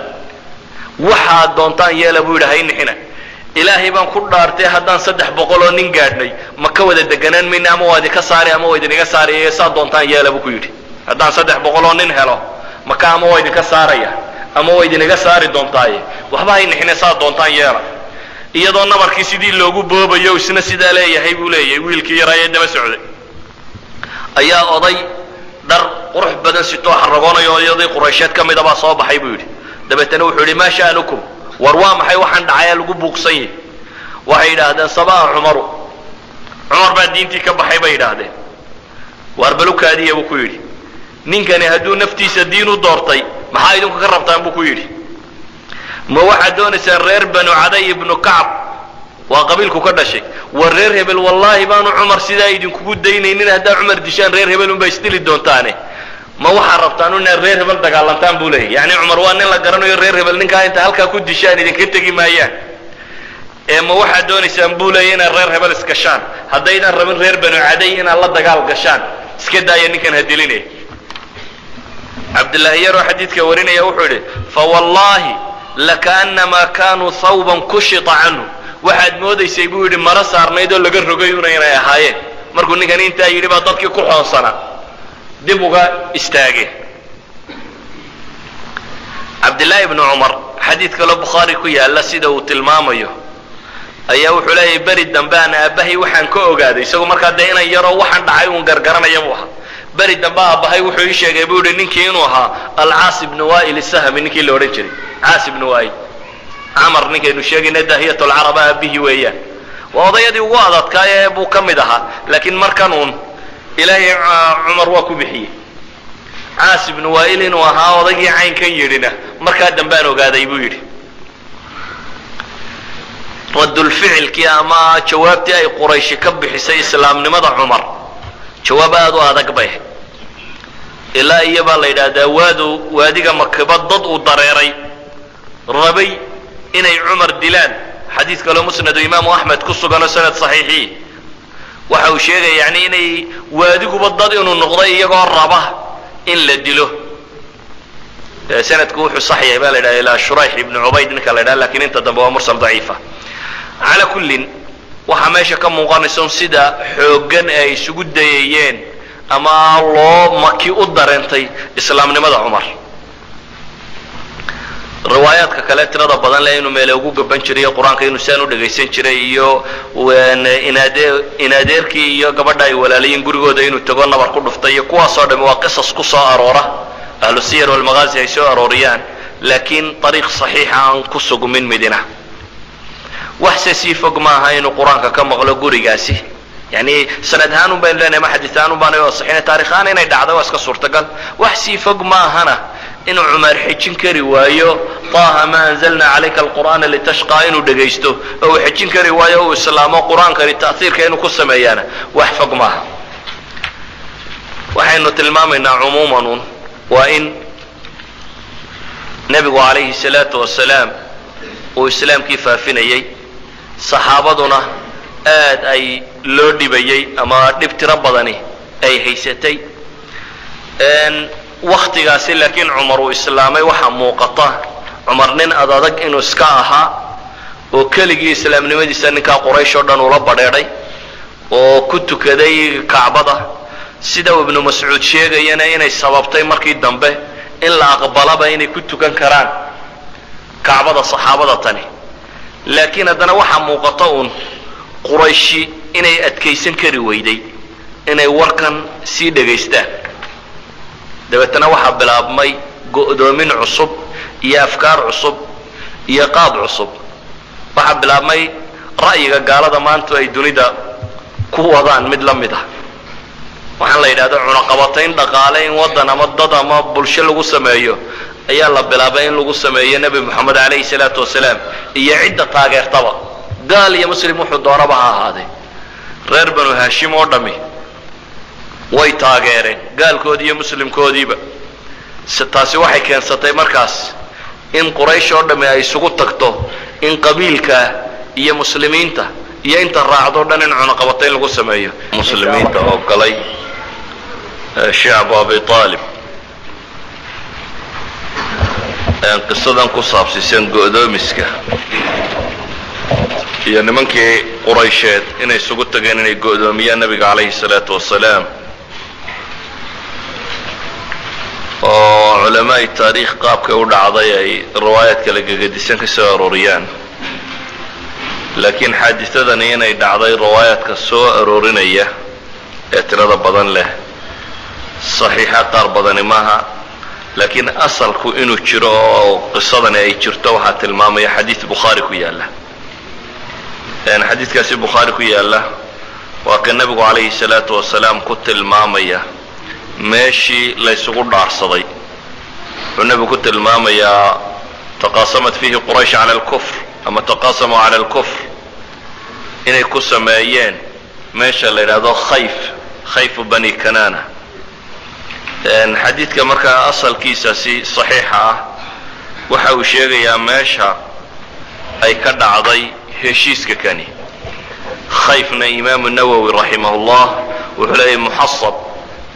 waxaad doontaan yeela buu yidhi haynixina ilaahay baan ku dhaartay haddaan 300 oo nin gaadhnay ma ka wada deganaan mayna ama waa idinka saari ama waa idinaga saaraya saa doontaan yeela buu ku yidhi haddaan 300 oo nin helo maka ama waa idinka saaraya ama waa idinaga saari doontaaye waxba haynixina saa doontaan yeela iyadoo nabarkii sidii loogu boobayo isna sidaa leeyahay buu leeyahay wiilkii yaraayee daba socday ayaa oday dhar qurux badan sitoo xaragoonayo iyadii quraysheed ka mida baa soo baxay buu yidhi dabeetana wuxuu yidhi maa sha'nukum war waa maxay waxaan dhacayaa lagu buuqsan yahay waxay yidhaahdeen sabaa cumaru cumar baa diintii ka baxay bay yidhaahdeen waar balukaadiya buu ku yidhi ninkani hadduu naftiisa diin u doortay maxaa idinku ka rabtaan buu ku yidhi ma waxaad doonaysaan reer banu caday ibnu kacab waa qabiilku ka dhashay war reer hebel wallaahi baanu cumar sidaa idinkugu daynaynin haddaa cumar dishaan reer hebel unbaa isdili doontaane ma waxaad rabtaan inaad reer hebel dagaalantaan buu leeyahy yani cumar waa nin la garanayo reer hebel ninkaa inta halkaa ku dishaan idinka tegi maayaan ee ma waxaad doonaysaan buu leeyahy inaad reer hebel isgashaan haddaydan rabin reer banu caday inaad la dagaal gashaan iska daaya ninkan ha diline cabdillaahi yaroo xadiidka warinaya wuxuu yidhi fawallaahi lakaannamaa kaanuu hawban kushita canhu waxaad moodaysay buu yidhi maro saarnayd oo laga rogay una inay ahaayeen markuu ninkan intaa yidhi baa dadkii ku xoonsanaa dib uga istaageen cabdillaahi ibnu cumar xadiid kaloo bukhaari ku yaalla sida uu tilmaamayo ayaa wuxuu leeyahay beri dambe aan aabbahay waxaan ka ogaaday isagu markaa dee inan yaroo waxaan dhacay uun gargaranaya buu ahaa beri dambe aabbahay wuxuu ii sheegay buu yidhi ninkii inuu ahaa alcaas ibnu waa'il isahmi ninkii la odhan jiray caas ibnu waa'il camar ninkaynu sheegayna daahiyat alcarab aabihii weeyaan waa odayadii ugu adadkaayee buu ka mid ahaa laakiin markan uun ilaahay cumar waa ku bixiyey caas ibnu waa'il inuu ahaa odaygii caynkan yidhina markaa dambaan ogaaday buu yidhi radulficilkii ama jawaabtii ay qurayshi ka bixisay islaamnimada cumar jawaab aad u adag bay ilaa iyo baa la yidhaahdaa waadiga makiba dad uu dareeray rabay inay cumar dilaan xadiid kaloo musnadu imaamu axmed ku suganoo sanad saxiixii waxa uu sheegaya yani inay waadiguba dad inuu noqday iyagoo raba in la dilo sanadku wuxuu sax yahay baa la yidhaha ilaa shurayx ibnu cubayd ninka la yidhaha lakin inta dambe waa mursal daciifa calaa kullin waxaa meesha ka muuqanaysa sida xooggan ee ay isugu dayayeen ama loo maki u dareentay islaamnimada cumar riwaayaadka kale tirada badan le inuu meele ugu gaban jiray qur-aanka inuu saan u dhagaysan jiray iyo inadeerkii iyo gabadha ay walaalayiin gurigooda inuu tago nabar ku dhuftay iyo kuwaasoo dhami waa qisas ku soo aroora ahlu siyar walmaghazi ay soo arooriyaan laakiin ariiq saxiixa aan ku sugmin midina. waxse sii fog maaha inuu qur-aanka ka maqlo gurigaasi, yani sanad ahaan un baynu leenahay ma xadiis ahaan un baanay wasaxina, taarikh ahaan inay dhacdo waa iska suurtagal. wax sii fog maahana inuu cumar xejin kari waayo طaaha ma anzalna calayka alqur'aana litashqaa inuu dhegaysto oo uu xejin kari waayo uu islaamo qur-aankani ta'hiirka inuu ku sameeyaana wax fog maaha. waxaynu tilmaamaynaa cumuuman un waa in nebigu calayhi salaatu wasalaam uu islaamkii faafinayey, saxaabaduna aad ay loo dhibayey ama dhib tiro badani ay haysatay. waktigaasi laakiin cumar uu islaamay waxaa muuqata cumar nin adadag inuu iska ahaa oo keligii islaamnimadiisa ninkaa quraysh oo dhan ula badheedhay oo ku tukaday kacbada, sida uu ibnu mascuud sheegayana inay sababtay markii dambe in la aqbalaba inay ku tukan karaan kacbada saxaabada tani. laakiin haddana waxaa muuqata uun qurayshi inay adkaysan kari weyday inay warkan sii dhegaystaan. dabeetana waxaa bilaabmay go'doomin cusub iyo afkaar cusub iyo qaab cusub. waxaa bilaabmay ra'yiga gaalada maanta ay dunida ku wadaan mid la mid ah. waxaan la yidhahda cunaqabatayn dhaqaale in waddan ama dad ama bulsho lagu sameeyo ayaa la bilaabay in lagu sameeyo nebi moxamed calayhi salaatu wasalaam iyo cidda taageertaba, gaal iyo muslim wuxuu doonaba ha ahaadee. reer banu haashim oo dhammi way taageereen gaalkoodii iyo muslimkoodiiba. taasi waxay keensatay markaas in quraysh oo dhammi ay isugu tagto in qabiilka iyo muslimiinta iyo inta raacdo dhan in cunaqabatayn lagu sameeyo. muslimiinta oo galay shacbu abi aalib qisadan ku saabsiisan go'doomiska iyo nimankii quraysheed inay isugu tageen inay go'doomiyaan nabiga calayhi salaatu wasalaam, oo culamaai taariikh qaabkay u dhacday ay riwaayaad kala gegedisan ka soo arooriyaan. laakiin xaadisadani inay dhacday riwaayaadka soo aroorinaya ee tirada badan leh saxiixa qaar badani maaha, laakiin asalku inuu jiro oo qisadani ay jirto waxaa tilmaamaya xadiid bukhaari ku yaalla. xadiidkaasi bukhaari ku yaalla waa ka nebigu calayhi salaatu wasalaam ku tilmaamaya meeshii laysugu dhaarsaday. wuxuu nebigu ku tilmaamayaa taqaasamat fiihi quraysh cala alkufr ama taqaasamuu cala alkufr inay ku sameeyeen meesha la yidhaahdo khayfu bani kanana. xadiidka markaa asalkiisasi saxiixa ah waxa uu sheegayaa meesha ay ka dhacday heshiiska kani. khayfna imaamu nawowi raximahullah wuxuu leeyahy muxasab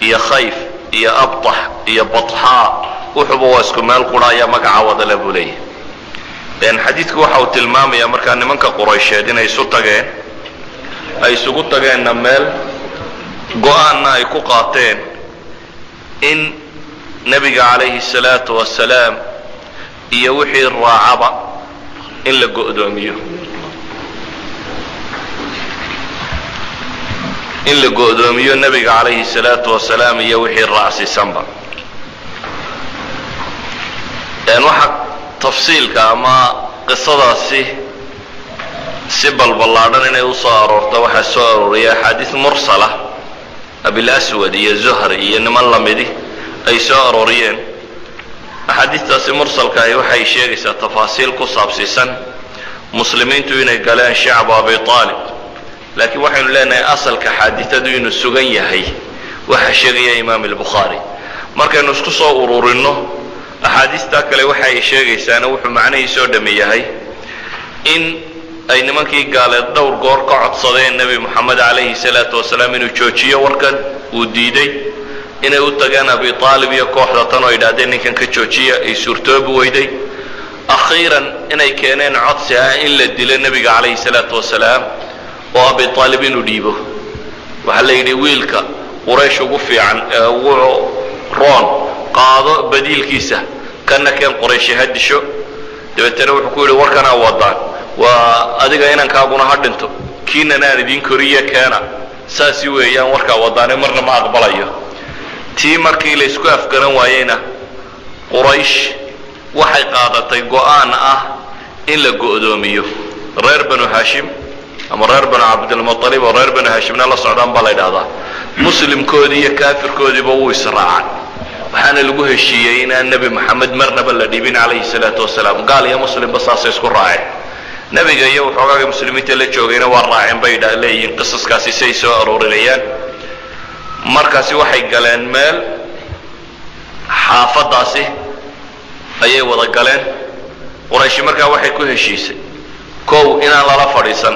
iyo khayf iyo abtax iyo batxaa wuxuuba waa isku meel qura ayaa magaca wadale buu leeyahy. xadiidku waxa uu tilmaamayaa markaa nimanka quraysheed inay isugu tageenna meel go-aanna ay ku qaateen in nebiga calayhi salaatu wasalaam iyo wixii raacaba in la go'doomiyo, nebiga calayhi salaatu wasalaam iyo wixii raacsiisanba. waxa tafsiilka ama qisadaasi si balballaadhan inay u soo aroorto waxaa soo arooriya axaadiis mursala abilaswad iyo zuhr iyo niman lamidi ay soo arooriyeen. axaadiistaasi mursalkaahi waxay sheegaysaa tafaasiil ku saabsiisan muslimiintu inay galeen shacbu abi aalib, laakiin waxaynu leenahay asalka xaadiadu inuu sugan yahay waxa sheegaya imaam albukhaari. markaynu isku soo ururinno axaadiistaa kale waxa ay sheegaysaana wuxuu macnihiisoo dhammi yahay in ay nimankii gaaleed dhowr goor ka codsadeen nebi moxamed calayhi salaatu wasalaam inuu joojiyo warkan, uu diiday. inay u tageen abi aalib iyo kooxda tan oo yidhahdeen ninkan ka joojiya, ay suurtoobi weyday. akhiiran inay keeneen codsi ah in la dilo nebiga calayhi salaatu wasalaam oo abi aalib inuu dhiibo. waxaa la yidhi wiilka quraysh ugu fiican ee ugu roon qaado badiilkiisa, kana keen qurayshi ha disho. dabeetana wuxuu ku yidhi warkanaa wadaan waa adiga inankaaguna ha dhinto, kiinana aan idiin koriye keena, saasi weeyaan warkaa wadaane marna ma aqbalayo. tii markii la isku afgaran waayeyna quraysh waxay qaadatay go'aan ah in la go'doomiyo reer banu hashim ama reer banu cabdilmuطalib oo reer banu hashimna la socdaan baa la yidhaahdaa muslimkoodii iyo kaafirkoodiiba wuu israacay waxaana lagu heshiiyey inaan nebi maxamed marnaba la dhibin calayhi salaatu wasalaam gaal iyo muslimba saasay isku raaceen nebiga iyo waxoogaaga muslimiinta la joogayna waa raaceen bay leeyihiin qisaskaasi say soo aroorinayaan markaasi waxay galeen meel xaafadaasi ayay wada galeen qurayshi markaa waxay ku heshiisay kow inaan lala fadhiisan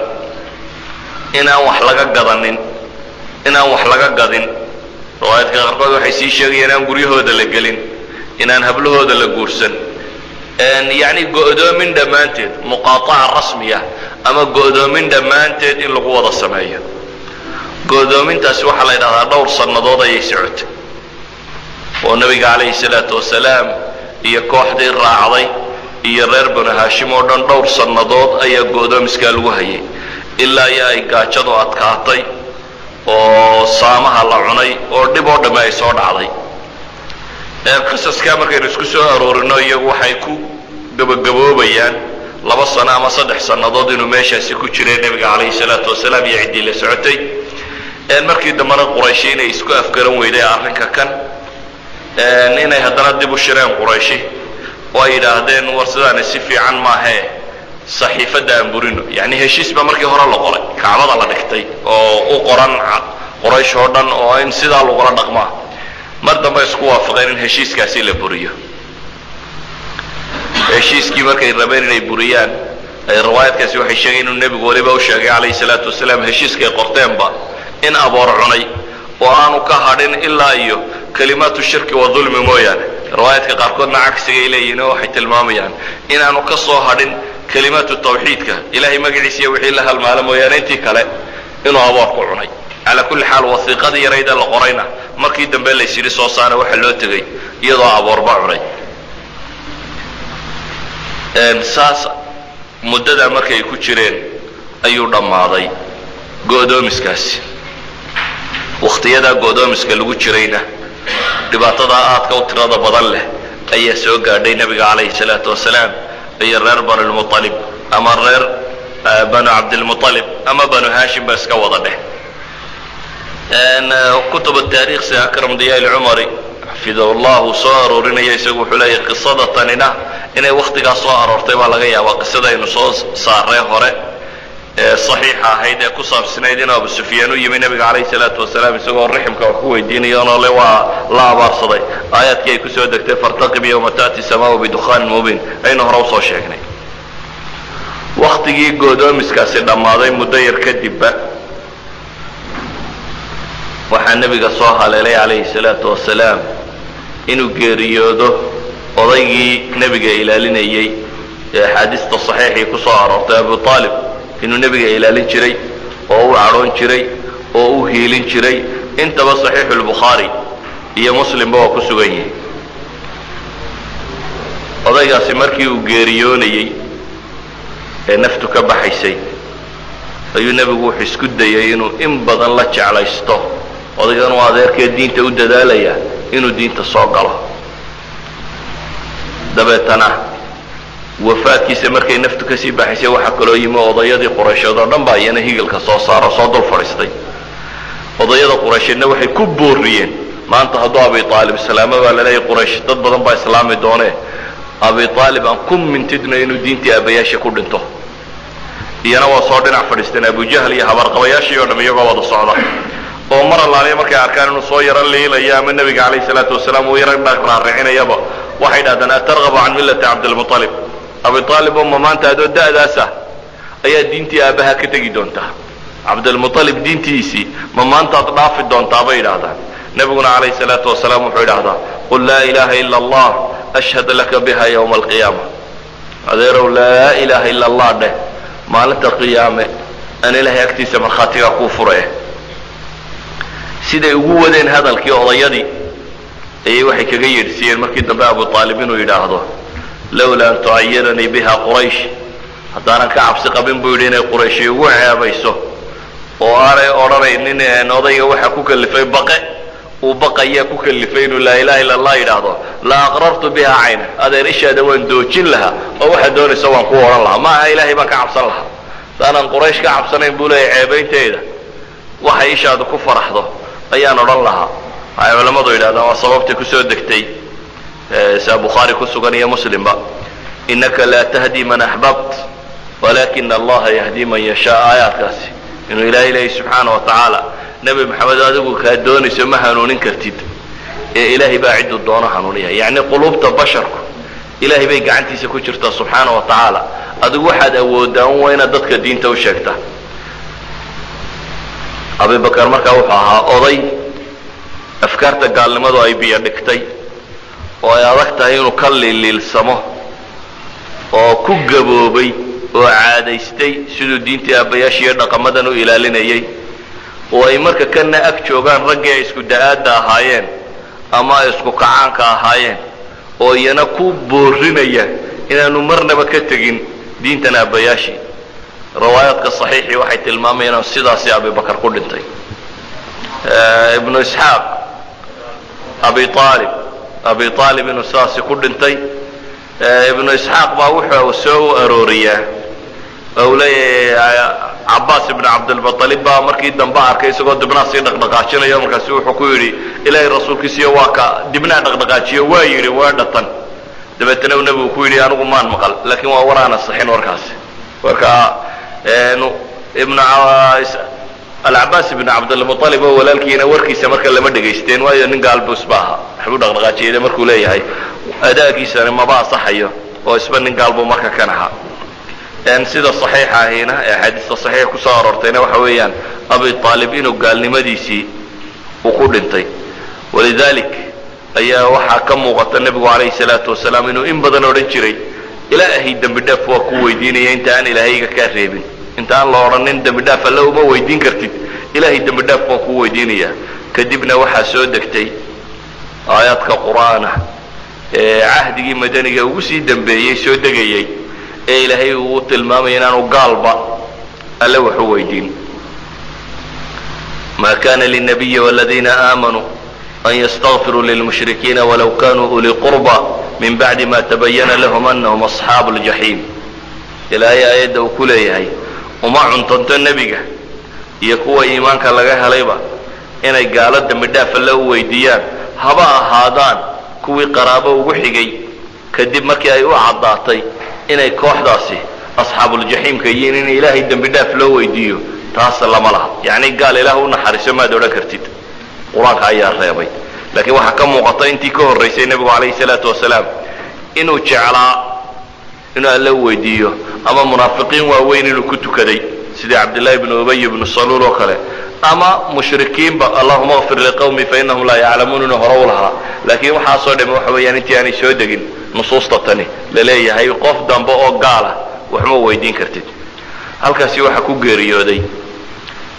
inaan wax laga gadanin inaan wax laga gadin riwaayadka qaarkood waxay sii sheegayaan inaan guryahooda la gelin inaan hablahooda la guursan yacni go'doomin dhammaanteed muqaataca rasmiya ama go'doomin dhammaanteed in lagu wada sameeyo go'doomintaasi waxaa la yidhahdaa dhowr sannadood ayay socotay oo nabiga calayhi salaatu wasalaam iyo kooxdii raacday iyo reer banu hashim oo dhan dhowr sannadood ayaa go'doomiskaa lagu hayay ilaa iyo ay gaajadu adkaatay oo saamaha la cunay oo dhib oo dhamme ay soo dhacday qisaskaa markaynu isku soo aroorino iyagu waxay ku gabagaboobayaan 2 sano ama 3 sannadood inuu meeshaasi ku jiray nabiga calayhi salaatu wasalaam iyo ciddii la socotay markii dambana qurayshi inay isku afgaran weyday arrinka kan inay haddana dib u shireen qurayshi oo ay yidhaahdeen war sidaani si fiican maahee saxiifadda aan burino yacni heshiis baa markii hore la qoray kacbada la dhigtay oo u qoran quraysh oo dhan oo in sidaa lagula dhaqmaa mar dambe isku waafaqeen in heshiiskaasi la buriyo heshiiskii markay rabeen inay buriyaan riwaayadkaasi waxay sheegeen inuu nebigu waliba u sheegay calayhi salaatu wasalaam heshiiskay qorteenba in aboor cunay oo aanu ka hadhin ilaa iyo kalimaatu shirki wa dulmi mooyaane riwaayadka qaarkoodna cagsigay leeyihiin oo waxay tilmaamayaan inaanu ka soo hadhin kalimaatu tawxiidka ilaahay magaciisa iyo wixii la halmaala mooyaane intii kale inuu aboor ku cunay calaa kulli xaal wasiiqadii yarayda la qorayna markii dambe laysyidhi soo saara waxa loo tegay iyadoo aboorba cunay saas muddadaa markay ku jireen ayuu dhammaaday go'doomiskaasi wakhtiyadaa go'doomiska lagu jirayna dhibaatadaa aadka u tirada badan leh ayaa soo gaadhay nebiga calayhi salaatu wasalaam iyo reer banulmuطalib ama reer banu cabdilmuطalib ama banu hashim ba iska wada dheh kutub taariikh sida akram diyaa ilcumari xafidahu llah uu soo aroorinaya isagu wuxuu leeyahay qisada tanina inay wakhtigaas soo aroortay baa laga yaabaa qisada aynu soo saaree hore صaxiixa ahayd ee ku saabsanayd in abu sufyaan u yimi nabiga calayhi salaatu wasalaam isagoo riximka wax ku weydiinayoonoo le waa la abaarsaday aayaadkii ay kusoo degtay fartaqib yowma ta'ti samaau bidukhaanin mubiin aynu hore usoo sheegnay waktigii go'doomiskaasi dhammaaday muddo yar kadibba waxaa nebiga soo haleelay calayhi salaatu wasalaam inuu geeriyoodo odaygii nebiga ilaalinayey ee axaadiista saxiixii ku soo aroortay abu aalib inuu nebiga ilaalin jiray oo u cadhoon jiray oo u hiilin jiray intaba saxiixu lbukhaari iyo muslimba waa ku sugan yihiin odaygaasi markii uu geeriyoonayey ee naftu ka baxaysay ayuu nebigu wuxuu isku dayay inuu in badan la jeclaysto odaygan uu adeerkee diinta u dadaalaya inuu diinta soo galo dabeetana wafaadkiisa markay naftu kasii baxaysay waxaa kaloo yimi odayadii quraysheed oo dhan baa iyana higilka soo saaro soo dul fadhiistay odayada quraysheedna waxay ku booriyeen maanta hadduu abi aalib islaamo baa laleeyahay quraysh dad badan baa islaami doonee abi aalib aan ku mintidno inuu diintii aabayaasha ku dhinto iyana waa soo dhinac fadhiisteen abujahl iyo habarqabayaashii oo dham iyagoo wada socda oo mar allaaliya markay arkaan inuu soo yaro liilaya ama nebiga calayhi salaatu wasalaam uu yaro raaricinayaba waxay dhahdaan atargabu can millati cabdilmuطalib abi aalib oo ma maanta adoo da'daasa ayaa diintii aabbaha ka tegi doontaa cabdilmuطalib diintiisii ma maantaad dhaafi doontaa bay yidhaahdaan nebiguna calayhi salaatu wasalaam wuxuu yidhaahdaa qul laa ilaaha ila allah ashhad laka biha ywma alqiyaama adeerow laa ilaaha ila allah dheh maalinta qiyaame aan ilaahay agtiisa markhaatigaa kuu fure siday ugu wadeen hadalkii odayadii ayay waxay kaga yeedhsiiyeen markii dambe abu aalib inuu yidhaahdo lawlaa an tucayiranii biha quraysh haddaanan ka cabsi qabin buu yidhi inay qurayshi ugu ceebayso oo aanay odhanaynin odayga waxaa ku kalifay baqe وبقى كلفين لا إله إلا الله يرضى لا أقررت بها عينا هذا رشا دوان دوجين لها أو واحد دون سواء قوة الله ما إلهي ما كعب صلها فأنا قريش كعب صنين بولا عيبين تيدا وحي إشاد كفر أحضر أيانا رلها هاي علماء ضوئي هذا وصببت كسود دكتي سابخاري كسوغانية مسلم بقى إنك لا تهدي من أحببت ولكن الله يهدي من يشاء آيات كاسي إنه إلهي سبحانه وتعالى نبي محمد هذا كادون يسمى هنونين كرتيد إلهي باعد الدون هنونية يعني قلوب بشركم إلهي بيقى عنتي سكوشرته سبحانه وتعالى أدو واحد أوداون وين أدتك الدين توشكته أبي بكر مركا وحاها أضي أفكارتك قال لماذا أي بيادكتي ويادكتها إنه كالي اللي للسمه وكقبوبي وعاديستي سيدو دينتي أبياشي يردق مدنو إلى لنيي وأي مركا كنا أكتوغان رجع اسكو داءات هايين أما اسكو كعانك هايين وينا بورينيا إنا نمرنا بكتغين دينتنا أبياشي رواياتك الصحيحي وحي تلمامي إنا السيداسي أبي بكر قلنتي ابن إسحاق أبي طالب إنه ساسي قلنتي ابن إسحاق باوحة وسو أروريا أولي عباس بن عبد المطلب با markii dambe arkay isagoo dibna si dhaqdhaqaajinayo markaas wuxuu ku yiri ilaahay rasuulkiisa waa ka dibna dhaqdhaqaajiyo waa yiri waa dhatan dabeetana uu nabigu ku yiri anigu maan maqal laakiin waa waraana saxin warkaas warka ibn al-Abbas ibn Abd al-Muttalib walaalkiina warkiisa marka lama dhageysteen waayo nin gaalbus baaha wuxuu dhaqdhaqaajiyay markuu leeyahay adaagiisa ma baa saxayo oo isba nin gaalbo marka kanaha أن سيدة صحيحة هنا حديث صحيح كسار أرتينا وحويان أبي طالب إنه قال لمديسي وقول انتي ولذلك أي وحا كم وقت النبي عليه الصلاة والسلام إنه إن بدنا ورنشري إلهي دم بداف وقوة ديني أنت أن إلهي كاريبين أنت أن الله رنين دم بداف لو ما ويدين كرتد إلهي دم بداف وقوة ديني كدبنا وحا سودكتي آيات كقرآن عهدي مدني وسي دم بيي سودكي إلهي وتلمامي إنه قالبا ألا وحويدين ما كان للنبي والذين آمنوا أن يستغفروا للمشركين ولو كانوا أولي قربى من بعد ما تبين لهم أنهم أصحاب الجحيم إلهي آيات وكل هي وما عنطنت النبي يكوى إيمانك لغاها ليبا إنه قالت دمداف الله ويديان هبا هادان كوي قرابة وحيقي كدب مكي أيوة عضاتي inay kooxdaasi asxaabul jahiim ka yihiin in ilaahay dambi dhaaf loo weydiiyo taas lama laha yaani gaal ilaahu naxariiso ma dooran kartid quraanka ayaa reebay laakiin waxa ka muuqata intii ka horeysay nabigu kaleey salaatu wasalaam inuu jeclaa inuu alla weydiiyo ama munaafiqiin waaweyn inuu ku tukaday sida Abdullah ibn Ubay ibn Salul oo kale ama mushrikiin ba Allahumma ighfir liqawmi fa innahum la ya'lamun horowlaha laakiin waxa soo dhimay waxa weeyaan intii aanay soo degin nusuustatani laleeyahay qof dambe oo gaala waxma weydiin kartid halkaasi waxa ku geeriyooday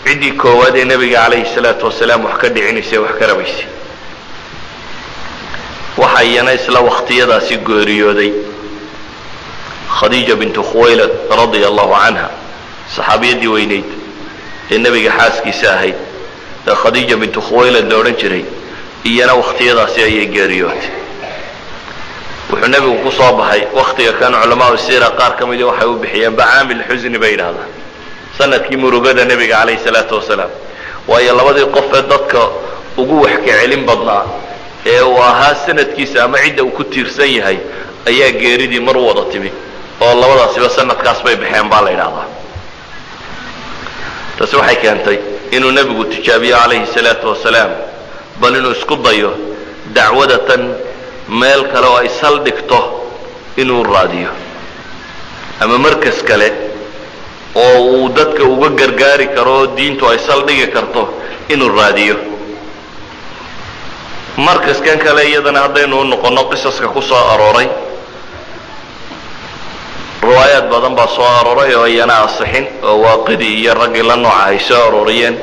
cidii koowaad ee nabiga kaleey salaatu wasalaam wax ka dhicinaysay wax ka rabaysay waxa yana isla waqtiyadaasi geeriyooday Khadija bint Khuwaylid radiyallahu anha saxaabiyadii weyneyd ee nabiga xaaskiisa ahayd Khadija bint Khuwaylid la oran jiray iyana waqtiyadaasi ayay geeriyootay wuxuu nabigu ku soo baxay waqtiga kan culimada siira qaar kamid waxay u bixiyeen baamil xuzni bayraada sanadkii murugada nabiga kaleey salaatu wasalaam waayo labadii qof ee dadka ugu wax ka celin badnaa ee uu ahaa sanadkiisa ama cidda uu ku tiirsan yahay ayaa geeridii mar wada timi oo labadaasiba sanadkaas bay bixeen baa la yiraahdaa taasi waxay keentay inuu nabigu tijaabiyo kaleey salaatu wasalaam bal inuu isku dayo dacwadatan meel kale oo ay saldhigto inuu raadiyo ama markas kale oo uu dadka uga gargaari karo diintu ay saldhigi karto inuu raadiyo markaskan kale iyadana hadaynu noqono qisaska ku soo arooray riwaayad badan baa soo arooray oo iyana asixin oo waaqidi iyo ragii la nooca ay soo arooriyeen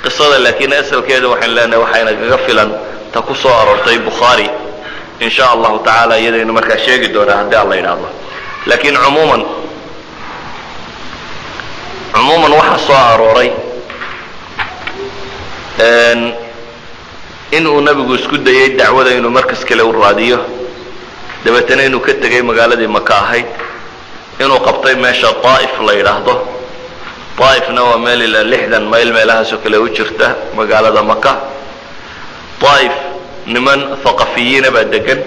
qisada laakiin asalkeeda waxaan leenahay waxayna kaga filan ta ku soo aroortay Bukhari إن شاء الله تعالى يدين مركز شيء دونا هدي الله ينعضه لكن عموما وحصى أروري inuu nabigu isku dayay dacwada inuu markas kale u raadiyo dabeetana inuu ka tegay magaaladii maka ahayd inuu qabtay meesha Taa'if la yiraahdo Taa'ifna waa meel ilaa 60 mayl meelahaas oo kale u jirta magaalada maka Taa'if niman thaqafiyiin baa degan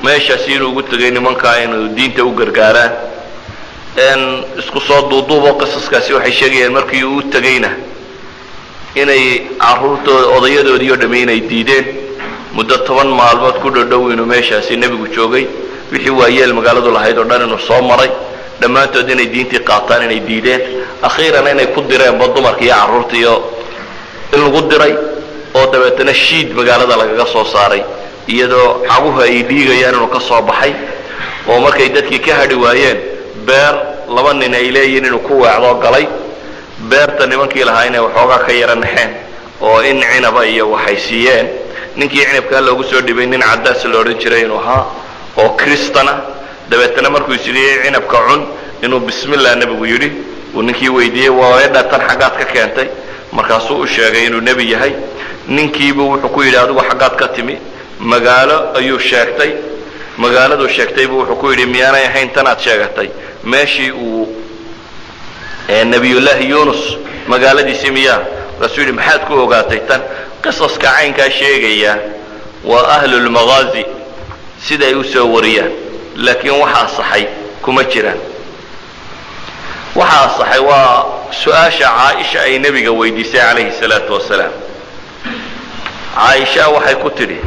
meeshaas inuu ugu tagay nimanka inuu diinta u gargaaraan isku soo duuduubo qisaskaasi waxay sheegayaan markii uu tagayna inay caruurtooda odayadoodii oo dhammaynay diideen muddo 10 maalmood ku dhow inuu meeshaasi nabigu joogay wixii waayeel magaaladu lahayd oo dhan inuu soo maray dhammaantood inay diintii qaataan inay diideen akhiiran inay ku direen dumarkii iyo caruurtii in lagu diray oo dabeetana shiid magaalada lagaga soo saaray iyadoo caguhu ay dhiigayaan inuu ka soo baxay oo markay dadkii ka hadhi waayeen beer laba nin ay leeyihiin inuu ku weecdo galay beerta nimankii lahaa inay waxoogaa ka yara naxeen oo in cinaba iyo waxay siiyeen ninkii cinabkaa loogu soo dhibay nin caddaas la odhan jiray inuu ahaa oo kristana dabeetana markuu isiriyey cinabka cun inuu bismillah nabigu yidhi uu ninkii weydiiyey waa tan xaggaad ka keentay markaasuu u sheegay inuu nebi yahay ninkiibu wuxuu ku yidhi adigu xaggaad ka timi magaalo ayuu sheegtay magaaladuu sheegtaybu wuxuu ku yidhi miyaanay ahayn tanaad sheegatay meeshii uu nabiyullaahi yunus magaaladiisii miyaa markaasuu yidhi maxaad ku ogaatay tan qisaska caynkaa sheegaya waa ahlulmagaazi siday u soo wariyaan laakiin waxa asaxay kuma jiraan waxa asaxay waa su-aasha caaisha ay nebiga weydiisay calayhi salaatu wasalaam caaisha waxay ku tidhi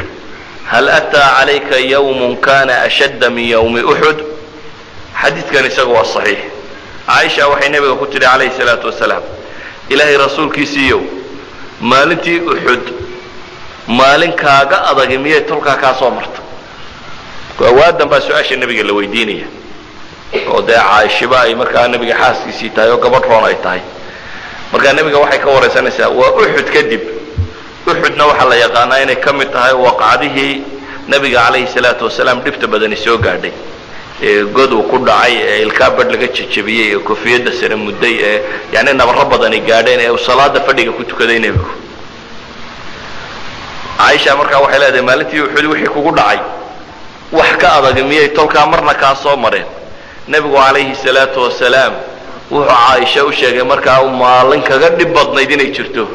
hal ataa calayka yawmun kana ashadda min yawmi uxud xadiidkan isaga waa saxiix caaisha waxay nebiga ku tidhi calayhi salaatu wasalaam ilaahay rasuulkiisiiyow maalintii uxud maalin kaaga adagi miyay tolkaa kaa soo marta waadan baa su-aasha nebiga la weydiinaya oo dee caaishiba ay markaa nebiga xaaskiisii tahay oo gabadh roon ay tahay markaa nebiga waxay ka waraysanaysaa waa uxud kadib uxudna waxaa la yaqaanaa inay ka mid tahay waqacdihii nebiga calayhi salaatu wasalaam dhibta badani soo gaadhay ee god uu ku dhacay ee ilkaa badh laga jejebiyey ee kofiyadda sare mudday ee yani nabarro badani gaadheen ee uu salaada fadhiga ku tukaday nebigu caaisha markaa waxay leedahay maalintii uxud wixii kugu dhacay wax ka adag miyay tolkaa marna kaa soo mareen nebigu calayhi salaatu wasalaam wuxuu caaisha u sheegay markaa maalin kaga dhib badnayd inay jirto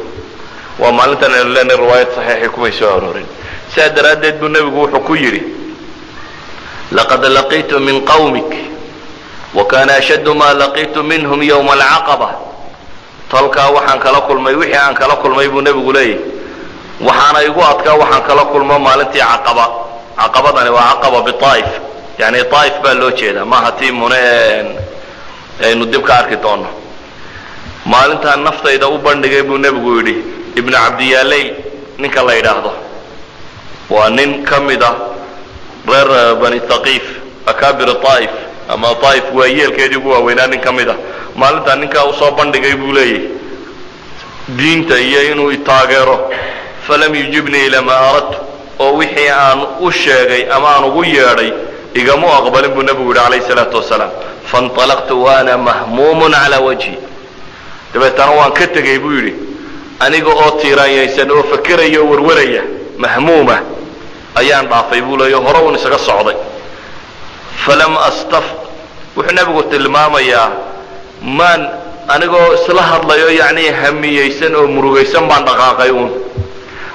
waa maalintan aynu leenahay riwaayad saxiixii kumay soo aroorin sidaa daraaddeed buu nebigu wuxuu ku yidhi laqad laqiitu min qawmik wakana ashaddu maa laqiitu minhum yowma alcaqaba tolkaa waxaan kala kulmay wixii aan kala kulmay buu nebigu leeyahy waxaana igu adkaa waxaan kala kulmo maalintii caqaba caqabadani waa caqaba biطaa'if yani طaa'if baa loo jeedaa maaha tii mune aynu dib ka arki doono maalintaan naftayda u bandhigay buu nebigu yidhi ibnu cabdiyaalayl ninka la yidhaahdo waa nin ka mid ah reer bani thaqiif akaabir طaa'if ama طaa'if waayeelkeedii ugu waaweynaa nin ka mid ah maalintaan ninkaa usoo bandhigay buu leeyahy diinta iyo inuu taageero falam yujibnii ilaa maa aradtu oo wixii aan u sheegay ama aan ugu yeedhay igamu aqbalin buu nebigu yidhi calayhi salaatu wasalaam fainطalaqtu waana mahmuumun calaa wajhi dabeetana waan ka tegey buu yidhi aniga oo tiiraanyaysan oo fakeraya oo warwaraya mahmuuma ayaan dhaafay buu leeyo hore uun isaga socday falam astaf wuxuu nebigu tilmaamayaa maan anigoo isla hadlayo yacni hamiyaysan oo murugaysan baan dhaqaaqay uun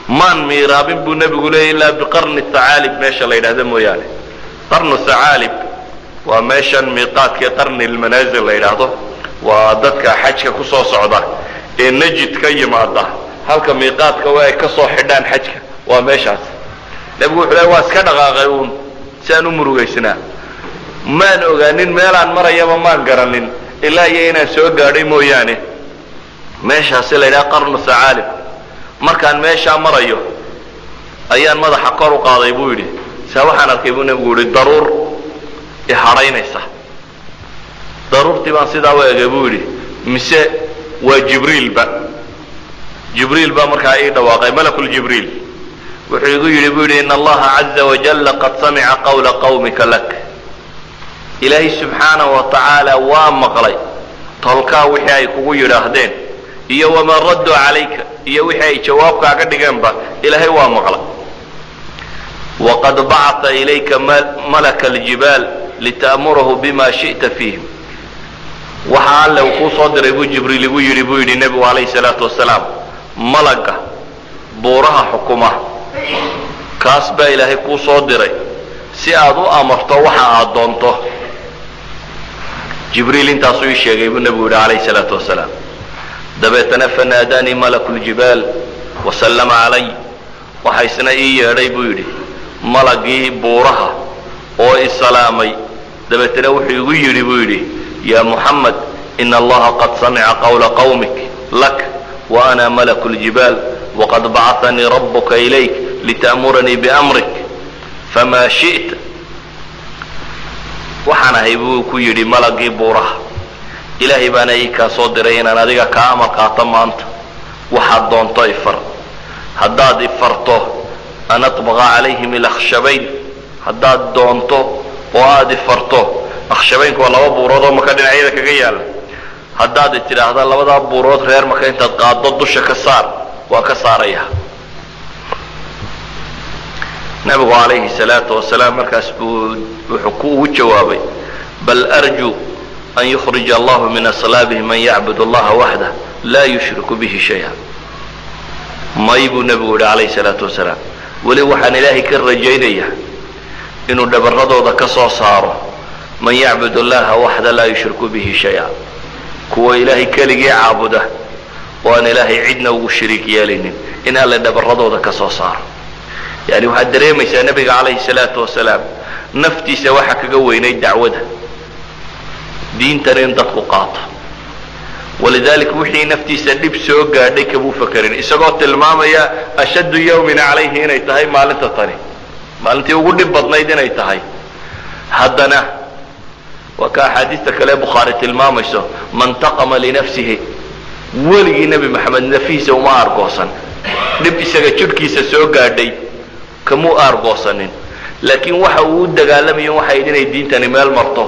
maan miiraabin buu nebigu leeyay ilaa biqarni thacaalib meesha la yidhaahdo mooyaane qarnu thacaalib waa meeshan miiqaadkii qarni lmanaazil la yidhaahdo waa dadka xajka ku soo socda ee najid ka yimaada halka miiqaadka waa ay ka soo xidhaan xajka waa meeshaas nebigu wuxuu leeyay waa iska dhaqaaqay uun si aan u murugaysnaa maan ogaanin meelaan marayaba maan garanin ilaa iyo inaan soo gaadhay mooyaane meeshaasi la yidhaha qarnu thacaalib markaan meeshaa marayo ayaan madaxa kor u qaaday buu yidhi saa waxaan arkay buu nebigu yidhi daruur ihadhaynaysa daruurtii baan sidaa u egay buu yidhi mise waa jibriil baa markaa ii dhawaaqay malakuljibriil wuxuu igu yidhi buu yidhi ina allaha caza wajalla qad samica qawla qawmika lak ilaahay subxaanahu wa tacaala waa maqlay tolkaa wixii ay kugu yidhaahdeen iyo wamaa radduu calayka iyo wixii ay jawaabkaaga dhigeenba ilaahay waa maqlay waqad bacata ilayka malaka aljibaal lita'murahu bima shi'ta fiihim waxa alle uu kuu soo diray buu jibriil igu yidhi buu yidhi nebigu calayhi salaatu wasalaam malaga buuraha xukuma kaas baa ilaahay kuu soo diray si aad u amarto waxa aad doonto jibriil intaasuu ii sheegay buu nebigu yidhi calayhi salaatu wasalaam dabeetana fanaadaanii malaku ljibaal wasallama calay waxa isna ii yeedhay buu yidhi malagii buuraha oo isalaamay dabeetana wuxuu igu yidhi buu yidhi ya muxamed ina allaha qad samica qawla qawmik lak wa ana malaku ljibaal waqad bacatanii rabuka ilayk lita'muranii biamrik famaa shi'ta waxaan ahay buu ku yidhi malagii buuraha ilaahay baana ii kaa soo diray inaan adiga kaa amar qaato maanta waxaad doonto ifar haddaad ifarto an atbaqa calayhim ilakhshabayn haddaad doonto oo aad ifarto akhshabaynku waa laba buurood oo maka dhinacyada kaga yaala haddaad tidhaahda labadaa buurood reer maka intaad qaaddo dusha ka saar waa ka saaraya nabigu calayhi salaatu wasalaam markaas buu wuxuu ugu jawaabay bal arju an yukhrija allahu min aslaabihi man yacbud allaha waxdah laa yushriku bihi shaya may buu nebigu yihi calayhi salaatu wasalaam weli waxaan ilaahay ka rajaynayaa inuu dhabarradooda ka soo saaro man yacbud allaha waxda laa yushriku bihi shaya kuwa ilaahay keligii caabuda oo aan ilaahay cidna ugu shariik yeelaynin in alle dhabarradooda ka soo saaro yani waxaad dareemaysaa nebiga calayhi salaatu wasalaam naftiisa waxa kaga weynay dacwada diintan in dadku qaato walidaalika wixii naftiisa dhib soo gaadhay kamuu fakerin isagoo tilmaamaya ashaddu yawmin calayhi inay tahay maalinta tani maalintii ugu dhib badnayd inay tahay haddana waa ka axaadiista kale bukhaari tilmaamayso man taqama linafsihi weligii nebi maxamed nafihiisa uma aargoosan dhib isaga jidhkiisa soo gaadhay kamuu aargoosanin laakiin waxa uu u dagaalamayo waxay inay diintani meel marto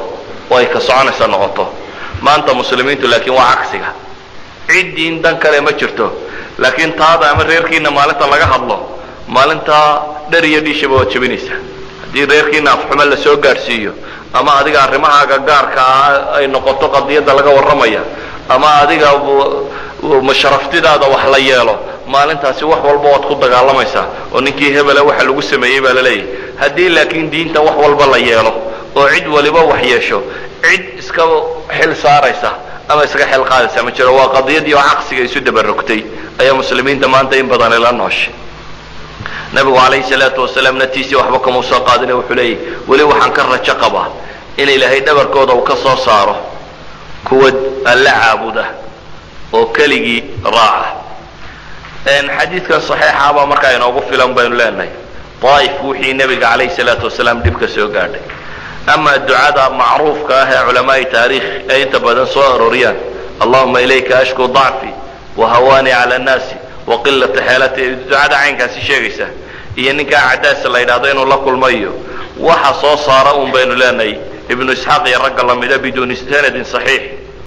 oo ay ka soconaysa noqoto maanta muslimiintu laakiin waa cagsiga cid diin dan kale ma jirto laakiin taada ama reerkiina maalinta laga hadlo maalintaa dhar iyo dhiishaba waad jabinaysa haddii reerkiina afxumo la soo gaadhsiiyo ama adiga arrimahaaga gaarka ah ay noqoto qadiyadda laga warramaya ama adiga masharaftidaada wax la yeelo maalintaasi wax walba waad ku dagaalamaysaa oo ninkii hebela waxa lagu sameeyey baa la leeyahay haddii laakiin diinta wax walba la yeelo oo cid waliba wax yeesho cid iska xil saaraysa ama iska xil qaadaysa ma jiro waa qadiyadii oo caqsiga isu dabarogtay ayaa muslimiinta maanta in badan ila nooshay nabigu calayhi salaatu wasalaam natiisii waxba kama soo qaadine wuxuu leeyahy weli waxaan ka rajo qabaa in ilaahay dhabarkooda uu ka soo saaro kuwa alla caabuda oo keligii raaca xadiidkan saxiixa baa markaa inoogu filan baynu leenahay daa'if wixii nebiga calayhi salaatu wasalaam dhib ka soo gaadhay ama ducada macruufka ah ee culamaai taariikh ay inta badan soo arooriyaan allahuma ilayka ashku dacfi wahawaani cala annaasi waqilata xeelati ducada caynkaasi sheegaysa iyo ninkaa cadaasa la yidhahdo inuu la kulmayo waxa soo saara un baynu leenahay ibnu isxaaq iyo ragga lamida biduuni sanadin saxiix